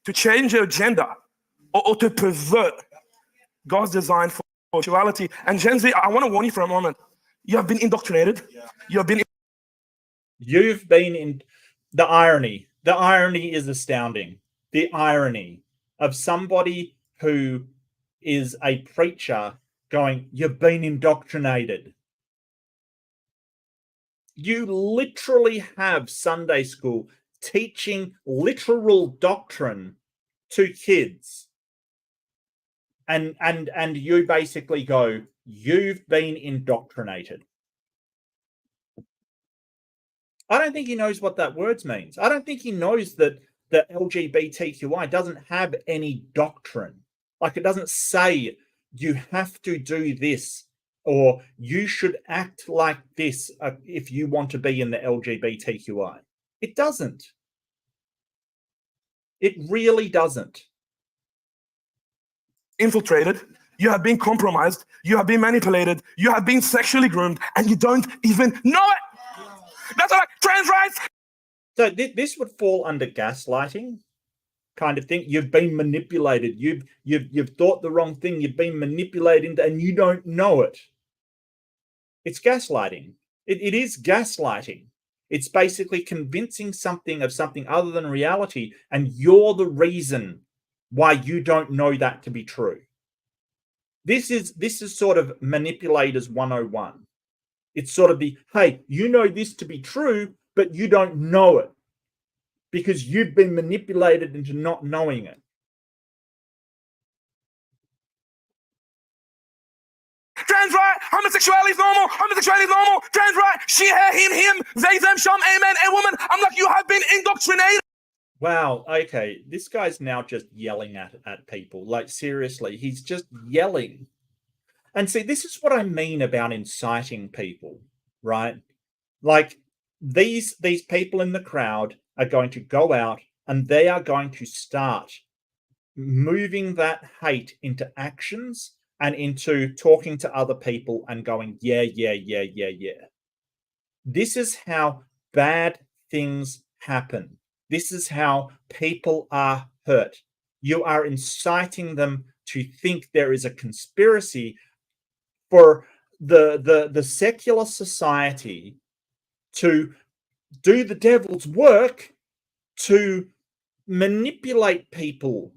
To change your agenda or to pervert God's design for sexuality. And Gen Z, I want to warn you for a moment. You have been indoctrinated. You've been in the irony. The irony is astounding. The irony of somebody who is a preacher going, you've been indoctrinated. You literally have Sunday school teaching literal doctrine to kids. And you basically go, you've been indoctrinated. I don't think he knows what that word means. I don't think he knows that the LGBTQI doesn't have any doctrine. Like, it doesn't say you have to do this or you should act like this if you want to be in the LGBTQI. It doesn't. It really doesn't. Infiltrated, you have been compromised, you have been manipulated, you have been sexually groomed, and you don't even know it. That's like trans rights. So this would fall under gaslighting kind of thing. You've been manipulated. You've thought the wrong thing. You've been manipulated, and you don't know it. It's gaslighting. It is gaslighting. It's basically convincing something of something other than reality, and you're the reason why you don't know that to be true. This is sort of manipulators 101. It's sort of the, hey, you know this to be true, but you don't know it because you've been manipulated into not knowing it. Trans right, homosexuality is normal, homosexuality is normal, trans right, she, her, him, they, them, shum, amen, a woman. I'm like, you have been indoctrinated. Wow, okay. This guy's now just yelling at people. Like, seriously, he's just yelling. And see, this is what I mean about inciting people, right? Like, these people in the crowd are going to go out and they are going to start moving that hate into actions and into talking to other people and going, yeah. This is how bad things happen. This is how people are hurt. You are inciting them to think there is a conspiracy for the secular society to do the devil's work to manipulate people.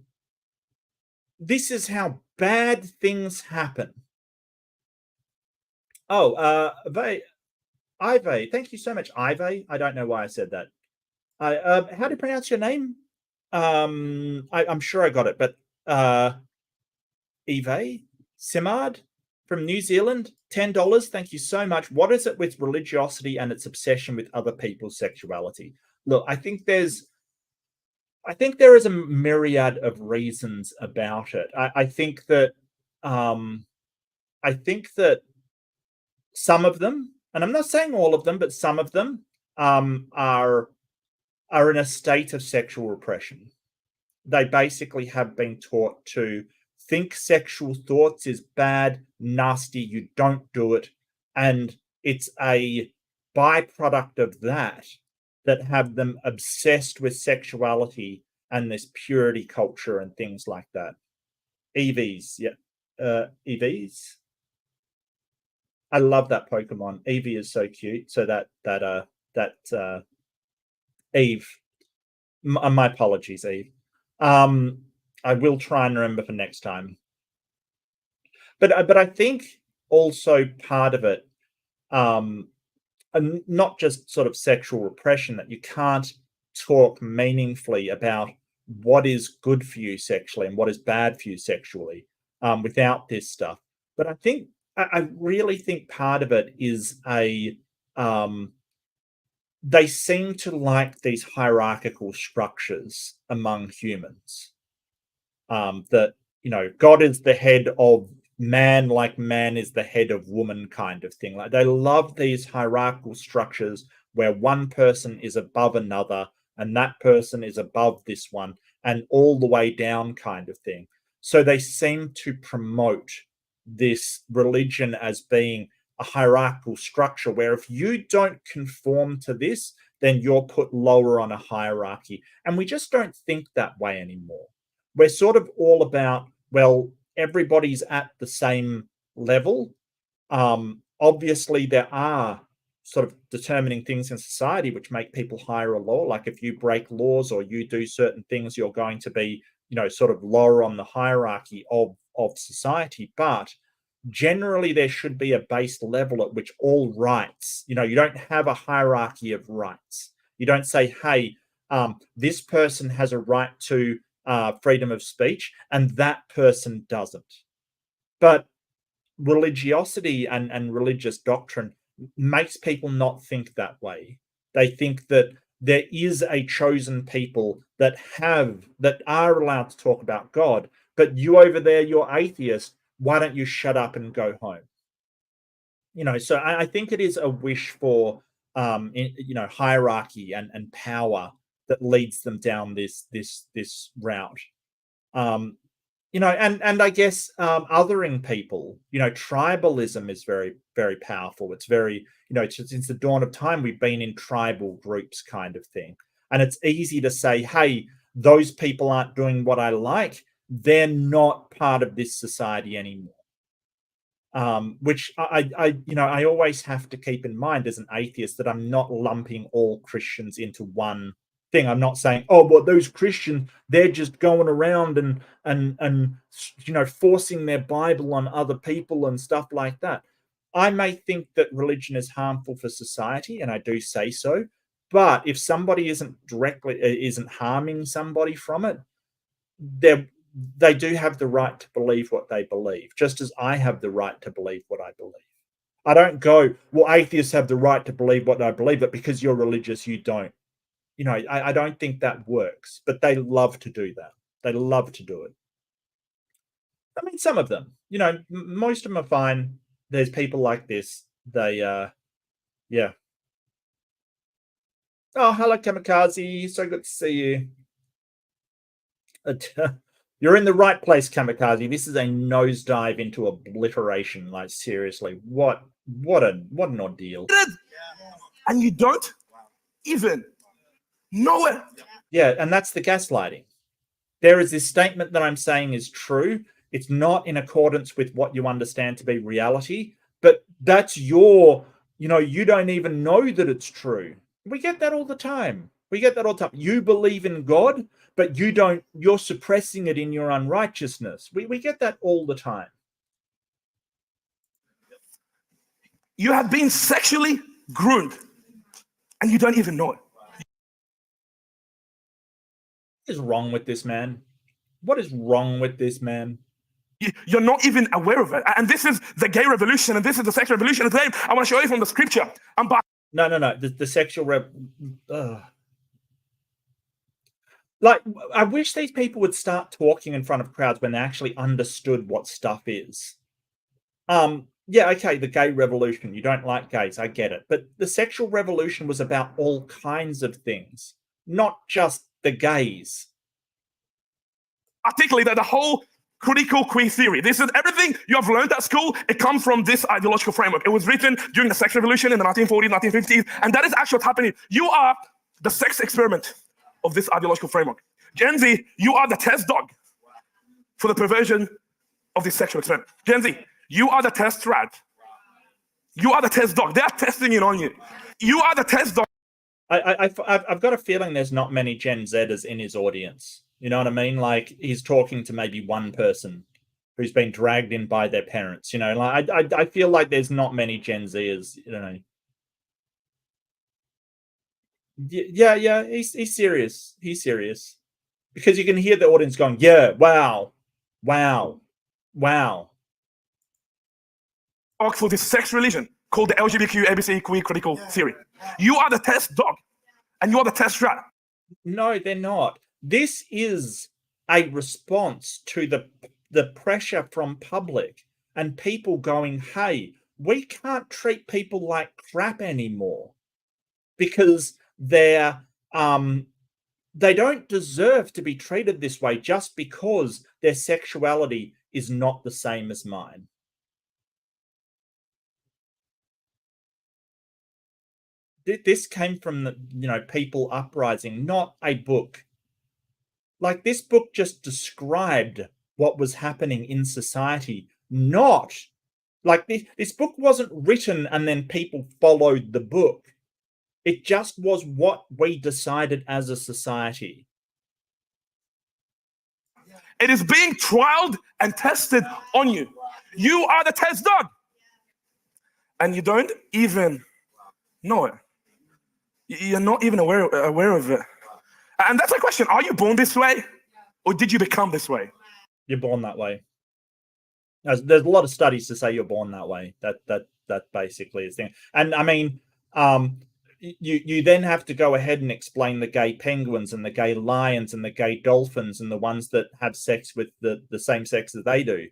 This is how bad things happen. Oh, Ive, thank you so much, Ive. I don't know why I said that. How do you pronounce your name? I'm sure I got it, but Eve Simard from New Zealand, $10. Thank you so much. What is it with religiosity and its obsession with other people's sexuality? Look, I think there is a myriad of reasons about it. I think that some of them, and I'm not saying all of them, but some of them are in a state of sexual repression. They basically have been taught to think sexual thoughts is bad, nasty, you don't do it. And it's a byproduct of that have them obsessed with sexuality and this purity culture and things like that. EVs, yeah. EVs. I love that Pokemon. Eevee is so cute. So that Eve. My apologies, Eve. I will try and remember for next time. But I think also part of it, and not just sort of sexual repression, that you can't talk meaningfully about what is good for you sexually and what is bad for you sexually without this stuff. But I really think part of it is they seem to like these hierarchical structures among humans. That, God is the head of man, like man is the head of woman, kind of thing. Like, they love these hierarchical structures where one person is above another and that person is above this one and all the way down, kind of thing. So they seem to promote this religion as being a hierarchical structure where if you don't conform to this, then you're put lower on a hierarchy. And we just don't think that way anymore. We're sort of all about, well, everybody's at the same level. Obviously, there are sort of determining things in society which make people higher or lower. Like if you break laws or you do certain things, you're going to be, sort of lower on the hierarchy of society. But generally, there should be a base level at which all rights, you don't have a hierarchy of rights. You don't say, hey, this person has a right to freedom of speech and that person doesn't. But religiosity and religious doctrine makes people not think that way. They think that there is a chosen people that are allowed to talk about God, but you over there, you're atheist. Why don't you shut up and go home? So I think it is a wish for hierarchy and power that leads them down this route. And I guess othering people, tribalism is very, very powerful. It's very, since the dawn of time, we've been in tribal groups, kind of thing. And it's easy to say, hey, those people aren't doing what I like. They're not part of this society anymore. Which I always have to keep in mind as an atheist, that I'm not lumping all Christians into one thing. I'm not saying, oh, well, those Christians, they're just going around and forcing their Bible on other people and stuff like that. I may think that religion is harmful for society, and I do say so. But if somebody isn't harming somebody from it, they do have the right to believe what they believe, just as I have the right to believe what I believe. I don't go, well, atheists have the right to believe what I believe, but because you're religious, you don't. I don't think that works, but they love to do that. They love to do it. I mean, some of them, most of them are fine. There's people like this. They, yeah. Oh, hello, Kamikaze. So good to see you. You're in the right place, Kamikaze. This is a nosedive into obliteration. Like, seriously, what an ordeal. And you don't even know it. Yeah, and that's the gaslighting. There is this statement that I'm saying is true. It's not in accordance with what you understand to be reality, but that's you don't even know that it's true. We get that all the time. You believe in God, but you're suppressing it in your unrighteousness. We get that all the time. You have been sexually groomed and you don't even know it. What is wrong with this man? What is wrong with this man? You're not even aware of it. And this is the gay revolution, and this is the sex revolution. Today, I want to show you from the scripture. No. The sexual like, I wish these people would start talking in front of crowds when they actually understood what stuff is. Yeah, okay, the gay revolution. You don't like gays, I get it. But the sexual revolution was about all kinds of things, not just the gays. Articulate that the whole critical queer theory. This is everything you have learned at school. It comes from this ideological framework. It was written during the sex revolution in the 1940s, 1950s, and that is actually what's happening. You are the sex experiment of this ideological framework. Gen Z, you are the test dog for the perversion of this sexual experiment. Gen Z, you are the test rat. You are the test dog. They are testing it on you. You are the test dog. I've got a feeling there's not many Gen Zers in his audience. You know what I mean? Like, he's talking to maybe one person who's been dragged in by their parents. Like, I feel like there's not many Gen Zers. Yeah. He's serious. He's serious, because you can hear the audience going, "Yeah, wow." Wow. For this sex religion called the LGBTQ ABC critical theory. You are the test dog, and you are the test rat. No, they're not. This is a response to the pressure from public and people going, hey, we can't treat people like crap anymore because they don't deserve to be treated this way just because their sexuality is not the same as mine. This came from the people uprising, not a book. Like, this book just described what was happening in society, not like this book wasn't written and then people followed the book. It just was what we decided as a society. It is being trialed and tested on you. You are the test dog. And you don't even know it. You're not even aware of it. And that's a question. Are you born this way? Or did you become this way? You're born that way. There's a lot of studies to say you're born that way. That basically is the thing. And I mean, you then have to go ahead and explain the gay penguins and the gay lions and the gay dolphins and the ones that have sex with the same sex that they do.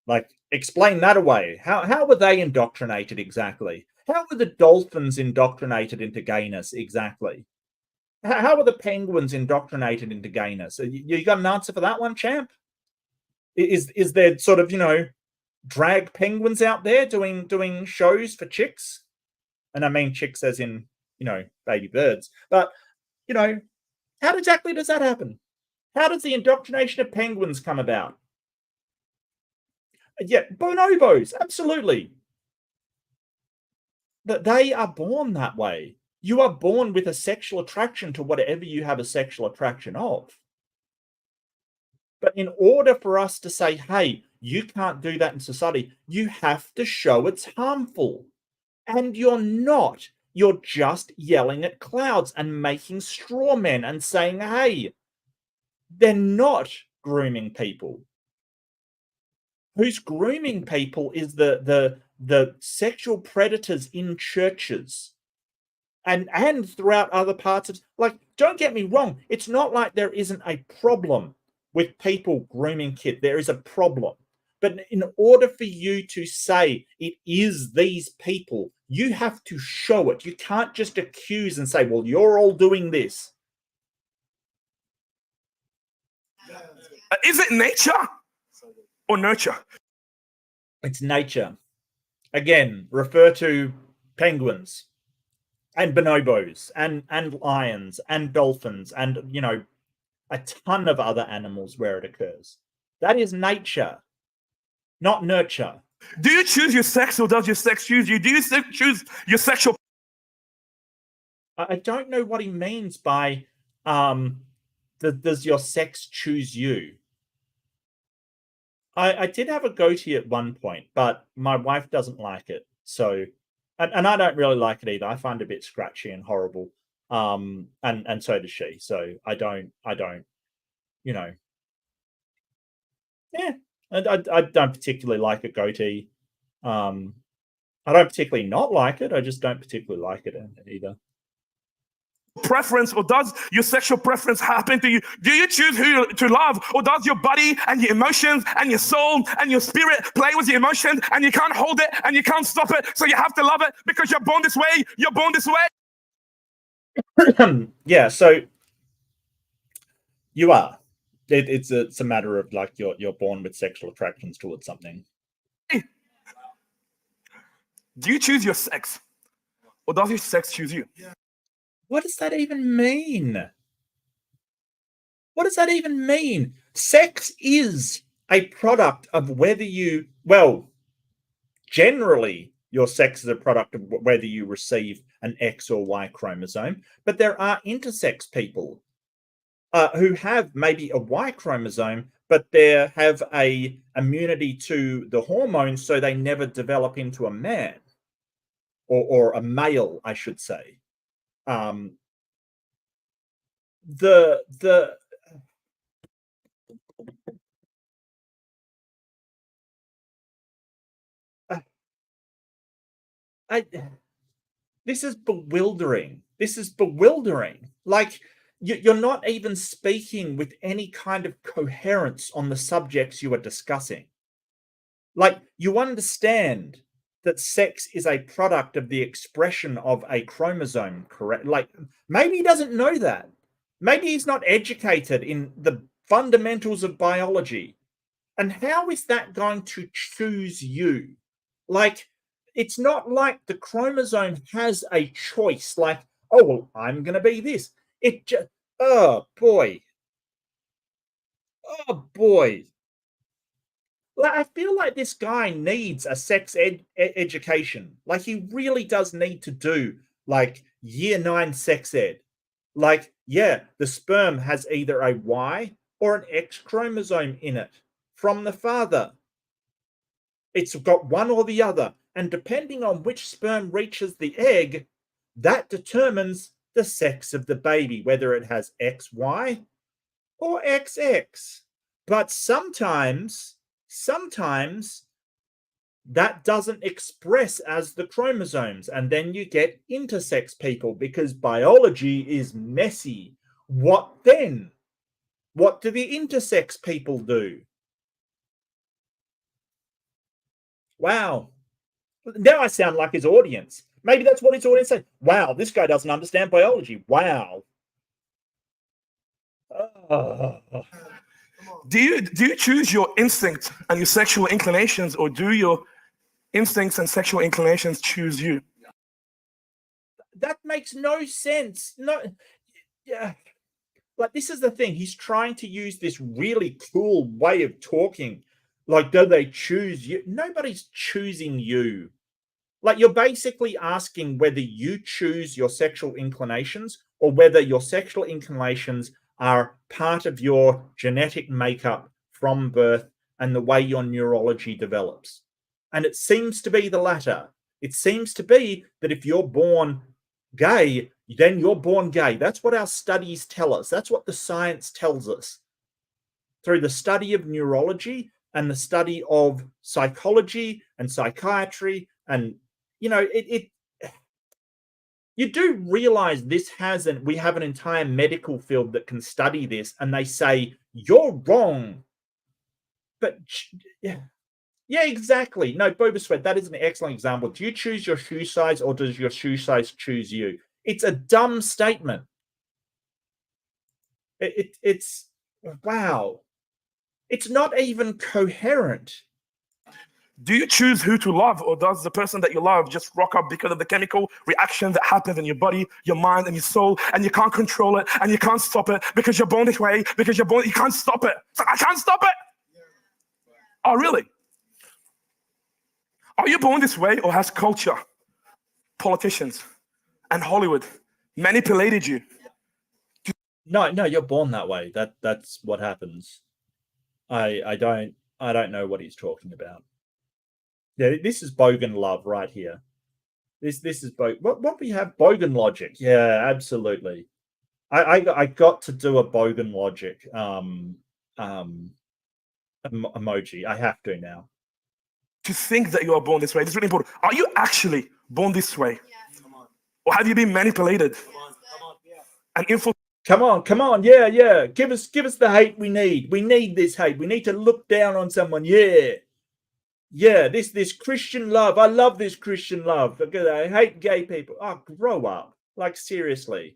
Like, explain that away. How were they indoctrinated exactly? How were the dolphins indoctrinated into gayness exactly? How were the penguins indoctrinated into gayness? You got an answer for that one, champ? Is there sort of, drag penguins out there doing shows for chicks? And I mean chicks as in, baby birds. But, how exactly does that happen? How does the indoctrination of penguins come about? Yeah, bonobos, absolutely. But they are born that way. You are born with a sexual attraction to whatever you have a sexual attraction of. But in order for us to say, hey, you can't do that in society, you have to show it's harmful. And you're not. You're just yelling at clouds and making straw men and saying, hey, they're not grooming people. Who's grooming people is the sexual predators in churches and throughout other parts of, like, don't get me wrong, it's not like there isn't a problem with people grooming kids. There is a problem. But in order for you to say it is these people, you have to show it. You can't just accuse and say, well, you're all doing this. Is it nature or nurture? It's nature. Again, refer to penguins and bonobos and lions and dolphins and, a ton of other animals where it occurs. That is nature, not nurture. Do you choose your sex or does your sex choose you? Do you choose your sexual? I don't know what he means by does your sex choose you? I did have a goatee at one point, but my wife doesn't like it. So, and I don't really like it either. I find it a bit scratchy and horrible. And so does she. So I don't, yeah, I don't particularly like a goatee. I don't particularly not like it. I just don't particularly like it either. Preference, or does your sexual preference happen to you? Do you choose who to love, or does your body and your emotions and your soul and your spirit play with your emotions and you can't hold it and you can't stop it, so you have to love it because you're born this way? You're born this way. Yeah, so you are. It's a matter of, like, you're born with sexual attractions towards something. Do you choose your sex, or does your sex choose you? What does that even mean? What does that even mean? Sex is a product of whether you, well, generally, your sex is a product of whether you receive an X or Y chromosome, but there are intersex people who have maybe a Y chromosome, but they have a immunity to the hormones, so they never develop into a man or a male, I should say. The This is bewildering. This is bewildering. Like, you're not even speaking with any kind of coherence on the subjects you are discussing. Like, you understand that sex is a product of the expression of a chromosome, correct? Like, maybe he doesn't know that. Maybe he's not educated in the fundamentals of biology. And how is that going to choose you? Like, it's not like the chromosome has a choice, like, oh, well, I'm going to be this. It just, oh boy. Oh boy. Like, I feel like this guy needs a sex education. Like, he really does need to do like year 9 sex ed. Like, yeah, the sperm has either a Y or an X chromosome in it from the father. It's got one or the other. And depending on which sperm reaches the egg, that determines the sex of the baby, whether it has XY or XX. But sometimes that doesn't express as the chromosomes, and then you get intersex people because biology is messy. What then? What do the intersex people do? Wow. Now I sound like his audience. Maybe that's what his audience said. Wow, this guy doesn't understand biology. Wow. Do you choose your instinct and your sexual inclinations, or do your instincts and sexual inclinations choose you? That makes no sense. No, yeah. Like, this is the thing. He's trying to use this really cool way of talking. Like, do they choose you? Nobody's choosing you. Like, you're basically asking whether you choose your sexual inclinations or whether your sexual inclinations are part of your genetic makeup from birth and the way your neurology develops. And it seems to be the latter. It seems to be that if you're born gay, then you're born gay. That's what our studies tell us. That's what the science tells us. Through the study of neurology and the study of psychology and psychiatry, and you do realize this hasn't, we have an entire medical field that can study this, and they say you're wrong. But yeah, exactly. No, Boba Sweat, that is an excellent example. Do you choose your shoe size or does your shoe size choose you? It's a dumb statement. It's wow. It's not even coherent. Do you choose who to love, or does the person that you love just rock up because of the chemical reaction that happens in your body, your mind, and your soul, and you can't control it, and you can't stop it because you're born this way, because you can't stop it. It's like, I can't stop it. Oh, really? Are you born this way, or has culture, politicians, and Hollywood manipulated you? No, you're born that way. That's what happens. I don't know what he's talking about. Yeah, this is Bogan love right here. This is what we have, Bogan logic. Yeah, absolutely. I got to do a Bogan logic emoji. I have to now. To think that you are born this way, this is really important. Are you actually born this way? Or have you been manipulated? And Come on, yeah. Give us the hate we need. We need this hate. We need to look down on someone. Yeah. This Christian love. I love this Christian love. I hate gay people. Oh, grow up. Like, seriously.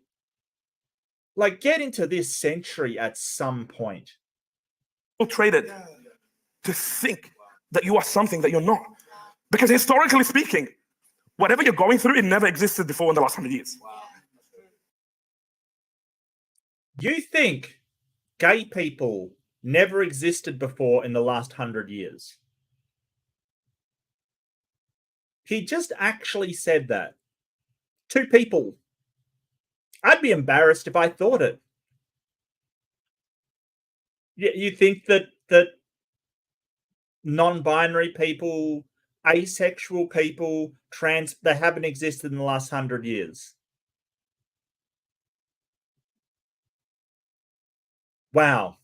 Like, get into this century at some point. Infiltrated to think that you are something that you're not. Because historically speaking, whatever you're going through, it never existed before in the last 100 years. You think gay people never existed before in the last 100 years? He just actually said that. 2 people. I'd be embarrassed if I thought it. You think that non-binary people, asexual people, trans, they haven't existed in the last 100 years? Wow.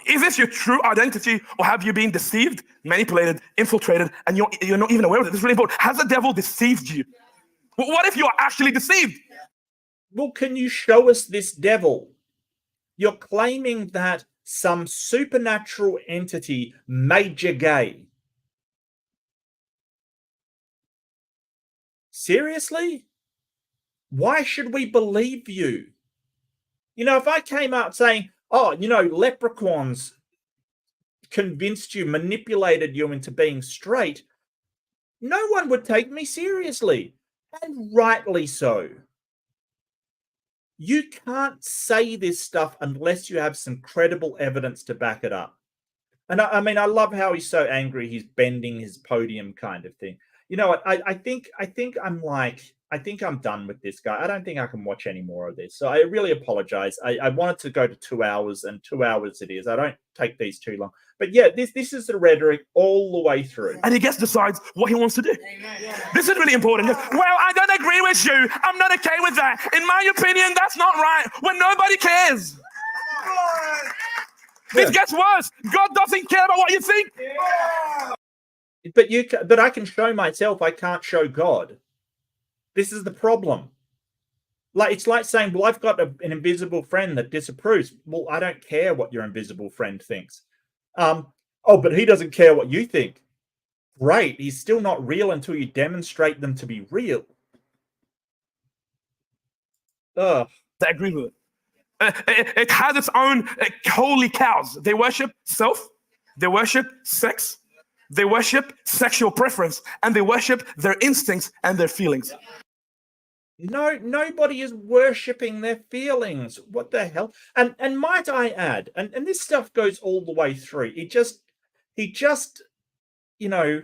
is this your true identity, or have you been deceived, manipulated, infiltrated, and you're not even aware of it? This is really important. Has the devil deceived you? What if you are actually deceived? Well, can you show us this devil? You're claiming that some supernatural entity made you gay. Seriously? Why should we believe you? You know, if I came out saying, oh, you know, leprechauns convinced you, manipulated you into being straight, no one would take me seriously. And rightly so. You can't say this stuff unless you have some credible evidence to back it up. And I mean, I love how he's so angry. He's bending his podium kind of thing. You know what? I think I'm done with this guy. I don't think I can watch any more of this. So I really apologize. I wanted to go to 2 hours, and 2 hours it is. I don't take these too long. But yeah, this is the rhetoric all the way through. And he decides what he wants to do. This is really important. Well, I don't agree with you. I'm not okay with that. In my opinion, that's not right. When nobody cares. This gets worse. God doesn't care about what you think. But I can show myself. I can't show God. This is the problem. Like, it's like saying, well, I've got an invisible friend that disapproves. Well, I don't care what your invisible friend thinks. Oh, but he doesn't care what you think. Great. He's still not real until you demonstrate them to be real. Ugh. I agree with it. It has its own holy cows. They worship self. They worship sex. They worship sexual preference. And they worship their instincts and their feelings. No, nobody is worshipping their feelings. What the hell? And might I add, and this stuff goes all the way through. He just, you know,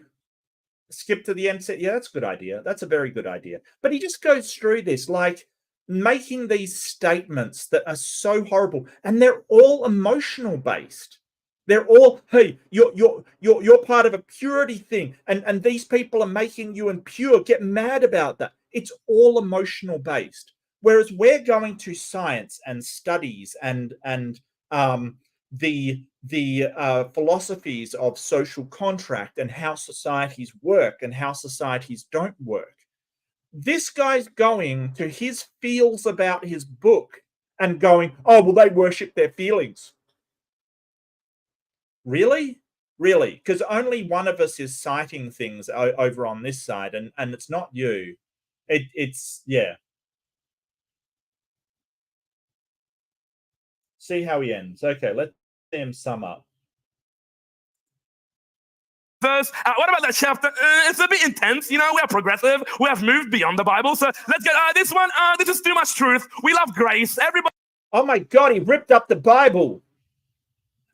skip to the end, said, yeah, that's a good idea. That's a very good idea. But he just goes through this, like, making these statements that are so horrible, and they're all emotional based. They're all, hey, you're part of a purity thing, and these people are making you impure. Get mad about that. It's all emotional based. Whereas we're going to science and studies and the philosophies of social contract and how societies work and how societies don't work. This guy's going to his feels about his book and going, oh, well, they worship their feelings. Really? Really? Because only one of us is citing things over on this side, and it's not you. It's, yeah. See how he ends. Okay, let's see him sum up. Verse. What about that chapter? It's a bit intense. You know, we are progressive. We have moved beyond the Bible. So let's get this one. This is too much truth. We love grace. Everybody. Oh my God, he ripped up the Bible.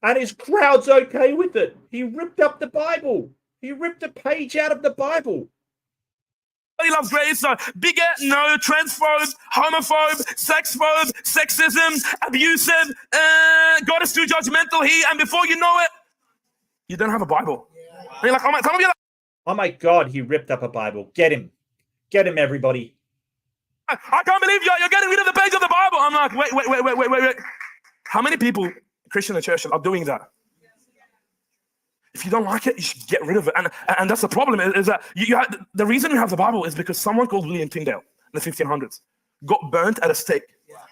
And his crowd's okay with it. He ripped up the Bible. He ripped a page out of the Bible. He loves grace. So bigot, no. Transphobe, homophobe, sexphobe, sexism, abusive. God is too judgmental. And before you know it, you don't have a Bible. And you're like, oh my, some of you are like, oh my God, he ripped up a Bible. Get him. Get him, everybody. I can't believe you're getting rid of the page of the Bible. I'm like, wait. How many people, Christian and church, are doing that? If you don't like it, you should get rid of it. And that's the problem, is that the reason you have the Bible is because someone called William Tyndale in the 1500s got burnt at a stake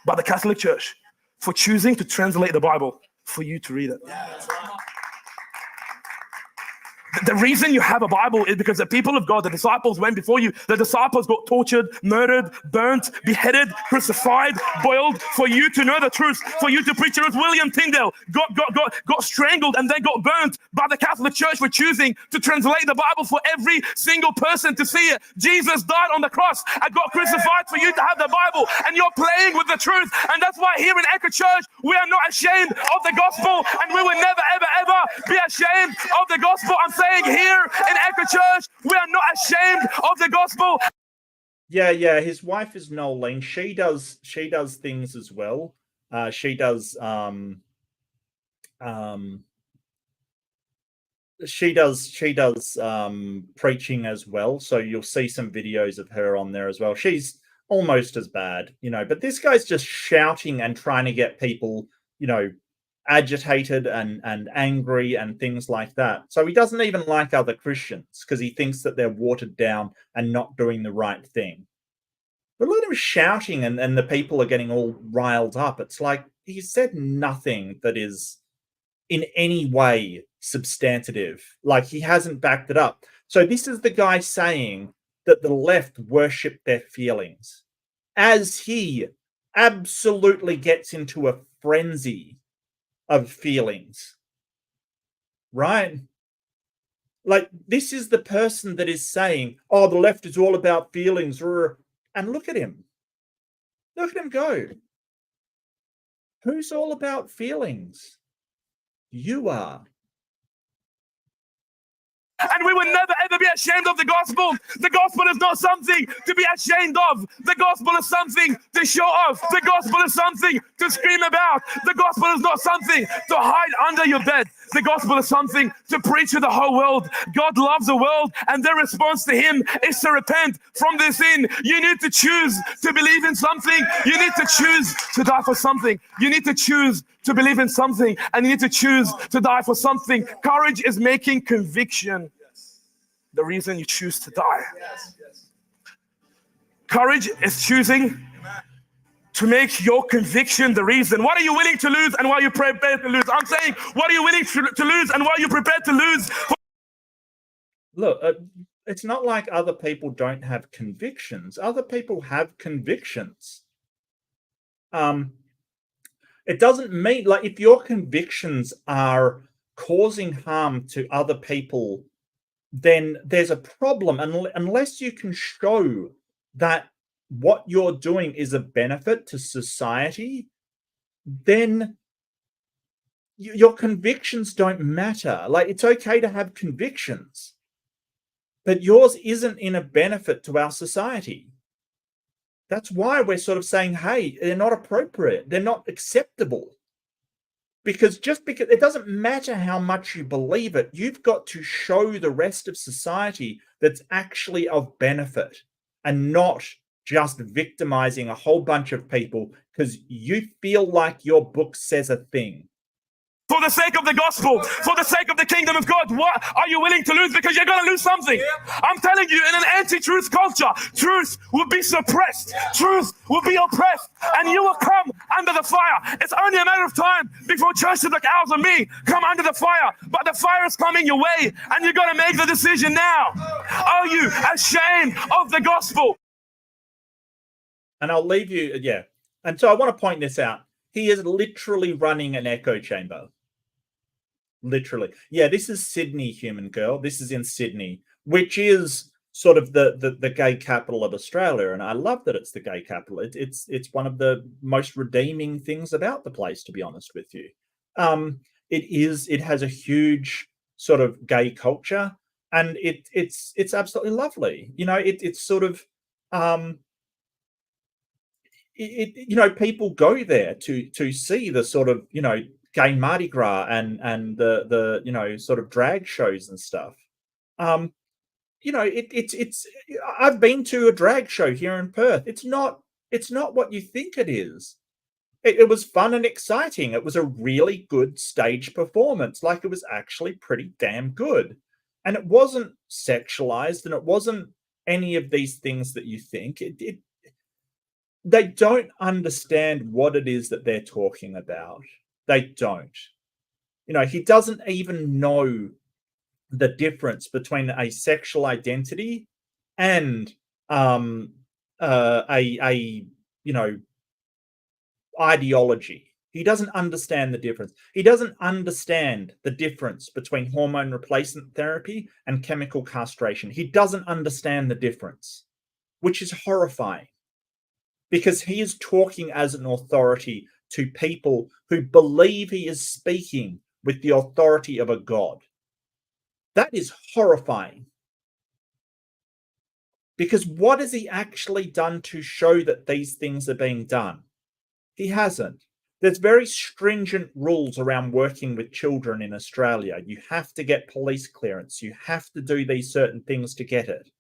by the Catholic Church for choosing to translate the Bible for you to read it. The reason you have a Bible is because the people of God, the disciples went before you. The disciples got tortured, murdered, burnt, beheaded, crucified, boiled for you to know the truth, for you to preach the truth. William Tyndale got strangled and then got burnt by the Catholic Church for choosing to translate the Bible for every single person to see it. Jesus died on the cross and got crucified for you to have the Bible, and you're playing with the truth. And that's why here in Echo Church, we are not ashamed of the gospel, and we will never, ever, ever be ashamed of the gospel. I'm saying here in Echo Church, we are not ashamed of the gospel. Yeah. His wife is Nolene. She does things as well. She does preaching as well. So you'll see some videos of her on there as well. She's almost as bad, you know. But this guy's just shouting and trying to get people, you know, agitated and angry and things like that. So he doesn't even like other Christians because he thinks that they're watered down and not doing the right thing. But look at him shouting and the people are getting all riled up. It's like he said nothing that is in any way substantive. Like he hasn't backed it up. So this is the guy saying that the left worship their feelings as he absolutely gets into a frenzy of feelings, right? Like this is the person that is saying, oh, the left is all about feelings. And look at him. Look at him go. Who's all about feelings? You are. And we will never ever be ashamed of the gospel. The gospel is not something to be ashamed of. The gospel is something to show off. The gospel is something to scream about. The gospel is not something to hide under your bed. The gospel is something to preach to the whole world. God loves the world, and their response to him is to repent from their sin. You need to choose to believe in something. You need to choose to die for something. You need to choose to believe in something, and you need to choose to die for something. Courage is making conviction the reason you choose to die. Courage is choosing to make your conviction the reason. What are you willing to lose and what are you prepared to lose? I'm saying, what are you willing to lose and what are you prepared to lose? Look, it's not like other people don't have convictions. Other people have convictions. It doesn't mean, like, if your convictions are causing harm to other people, then there's a problem. Unless you can show that what you're doing is a benefit to society, then your convictions don't matter. Like, it's okay to have convictions, but yours isn't in a benefit to our society. That's why we're sort of saying, hey, they're not appropriate. They're not acceptable. Because just because it doesn't matter how much you believe it, you've got to show the rest of society that's actually of benefit and not just victimizing a whole bunch of people because you feel like your book says a thing. For the sake of the gospel, for the sake of the kingdom of God, what are you willing to lose? Because you're going to lose something. I'm telling you, in an anti-truth culture, truth will be suppressed. Truth will be oppressed. And you will come under the fire. It's only a matter of time before churches like ours and me come under the fire. But the fire is coming your way. And you've got to make the decision now. Are you ashamed of the gospel? And I'll leave you, yeah. And so I want to point this out. He is literally running an echo chamber. Literally. Yeah, this is Sydney, human girl. This is in Sydney, which is sort of the gay capital of Australia. And I love that it's the gay capital. It's one of the most redeeming things about the place, to be honest with you. It has a huge sort of gay culture, and it's absolutely lovely. You know, it's sort of you know, people go there to see the sort of, you know, gay Mardi Gras and the you know, sort of drag shows and stuff. You know, it's I've been to a drag show here in Perth. It's not what you think it is. It was fun and exciting. It was a really good stage performance. Like, it was actually pretty damn good. And it wasn't sexualized, and it wasn't any of these things that you think. They don't understand what it is that they're talking about. They don't. You know, he doesn't even know the difference between a sexual identity and a you know, ideology. He doesn't understand the difference. He doesn't understand the difference between hormone replacement therapy and chemical castration. He doesn't understand the difference, which is horrifying, because he is talking as an authority to people who believe he is speaking with the authority of a god. That is horrifying. Because what has he actually done to show that these things are being done? He hasn't. There's very stringent rules around working with children in Australia. You have to get police clearance. You have to do these certain things to get it.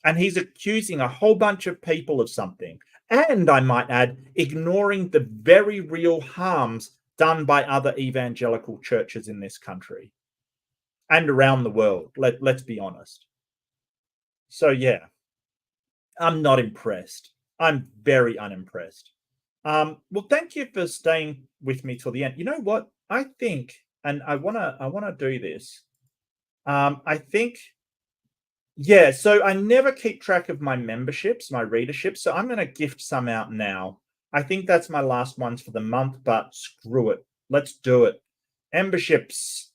And he's accusing a whole bunch of people of something. And I might add, ignoring the very real harms done by other evangelical churches in this country and around the world. Let's be honest. So yeah, I'm not impressed. I'm very unimpressed. Well, thank you for staying with me till the end. You know what? I think, and I wanna do this. I think, yeah. So I never keep track of my memberships, my readerships. So I'm gonna gift some out now. I think that's my last ones for the month, but screw it. Let's do it. Memberships.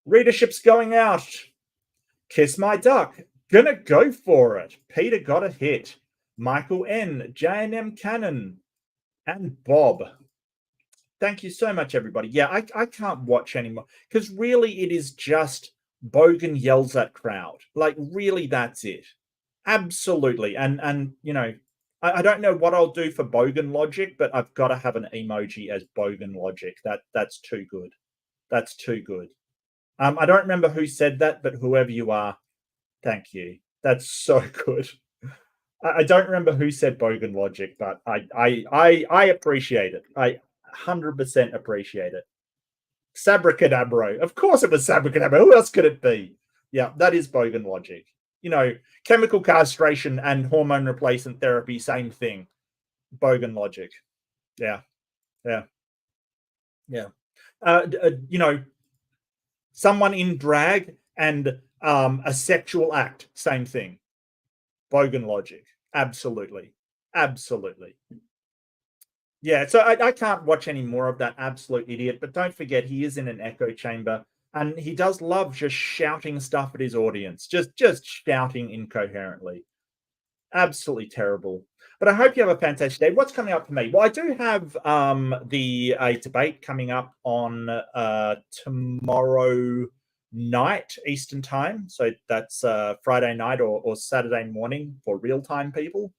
Readerships going out. Kiss My Duck. Gonna go for it. Peter got a hit. Michael N. J&M Cannon. And Bob. Thank you so much, everybody. Yeah, I can't watch anymore because really it is just Bogan yells at crowd. Like, really, that's it. Absolutely. And you know, I don't know what I'll do for Bogan logic, but I've got to have an emoji as Bogan logic. That's too good. That's too good. I don't remember who said that, but whoever you are, thank you. That's so good. I don't remember who said Bogan logic, but I appreciate it. I 100% appreciate it. Sabracadabro. Of course it was Sabracadabro. Who else could it be? Yeah, that is Bogan logic. You know, chemical castration and hormone replacement therapy, same thing. Bogan logic. Yeah, yeah, yeah. You know, someone in drag and a sexual act, same thing. Bogan logic. Absolutely. Absolutely. Yeah, so I can't watch any more of that absolute idiot, but don't forget he is in an echo chamber and he does love just shouting stuff at his audience, just shouting incoherently. Absolutely terrible. But I hope you have a fantastic day. What's coming up for me? Well, I do have the debate coming up on tomorrow night Eastern time. So that's Friday night or Saturday morning for real time people.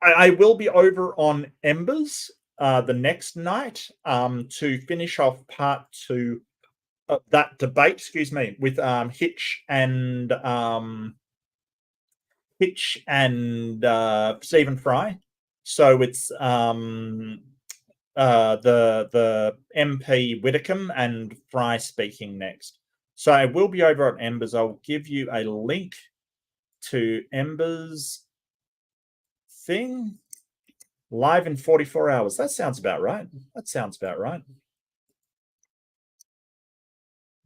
I will be over on Embers the next night to finish off part 2 of that debate, excuse me, with Hitch and Stephen Fry. So it's the MP Widdicombe and Fry speaking next. So I will be over at Embers. I'll give you a link to Embers thing live in 44 hours. That sounds about right. That sounds about right.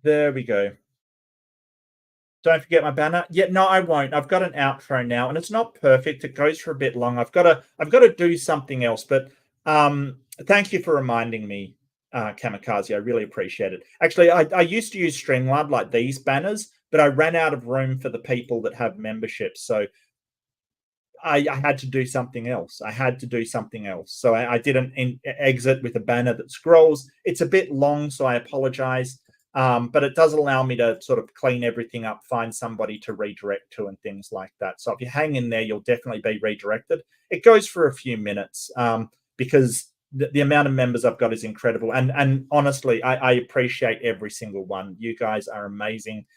There we go. Don't forget my banner. Yeah, no, I won't. I've got an outro now, and it's not perfect. It goes for a bit long. I've got to do something else. But thank you for reminding me, Kamikaze. I really appreciate it. Actually, I used to use Streamlab like these banners, but I ran out of room for the people that have memberships. So I had to do something else. So I didn't exit with a banner that scrolls. It's a bit long, so I apologize. But it does allow me to sort of clean everything up, find somebody to redirect to and things like that. So if you hang in there, you'll definitely be redirected. It goes for a few minutes because the amount of members I've got is incredible. And honestly, I appreciate every single one. You guys are amazing.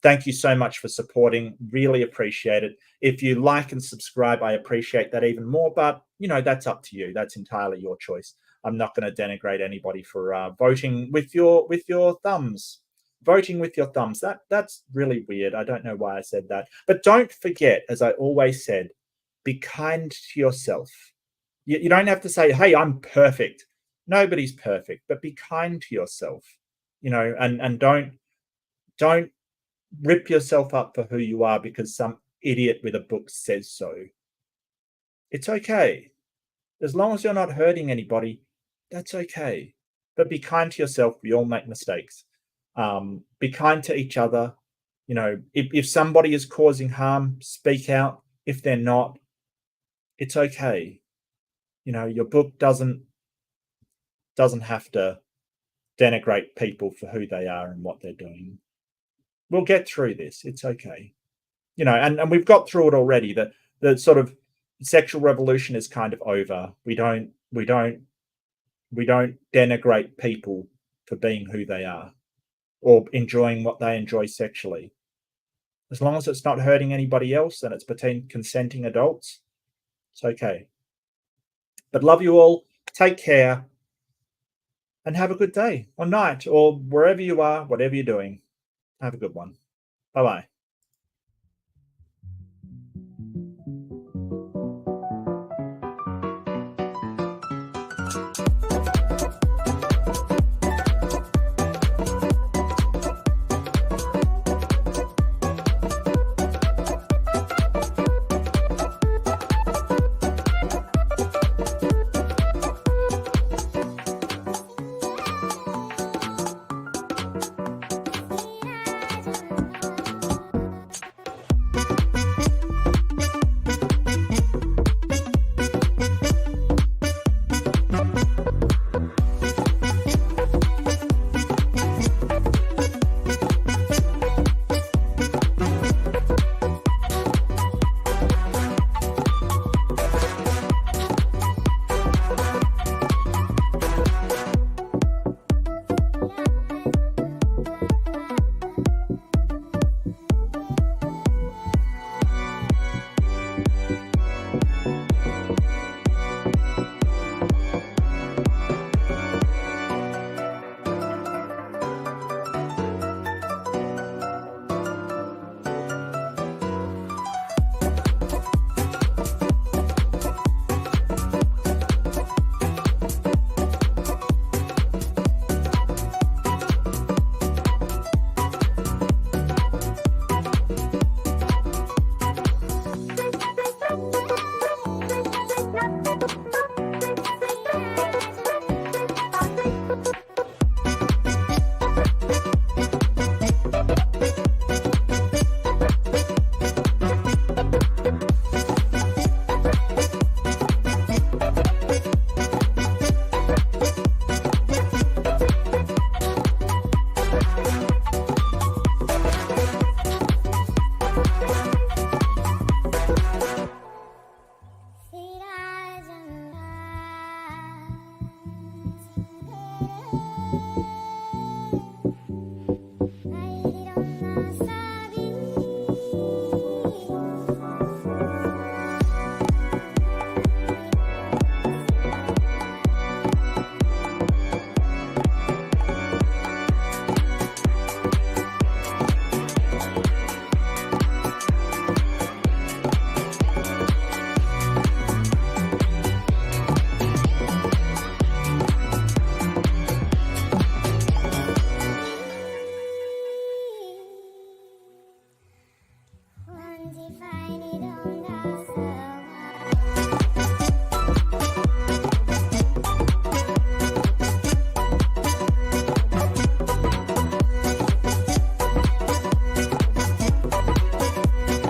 Thank you so much for supporting. Really appreciate it. If you like and subscribe, I appreciate that even more. But, you know, that's up to you. That's entirely your choice. I'm not going to denigrate anybody for voting with your thumbs. Voting with your thumbs. That's really weird. I don't know why I said that. But don't forget, as I always said, be kind to yourself. You don't have to say, hey, I'm perfect. Nobody's perfect, but be kind to yourself. You know, and don't rip yourself up for who you are because some idiot with a book says so. It's okay. As long as you're not hurting anybody, that's okay. But be kind to yourself. We all make mistakes. Be kind to each other. You know, if somebody is causing harm, speak out. If they're not, it's okay. You know, your book doesn't have to denigrate people for who they are and what they're doing. We'll get through this. It's okay. You know, and we've got through it already. The sort of sexual revolution is kind of over. We don't denigrate people for being who they are or enjoying what they enjoy sexually. As long as it's not hurting anybody else and it's between consenting adults, it's okay. But love you all. Take care. And have a good day or night or wherever you are, whatever you're doing. Have a good one. Bye-bye.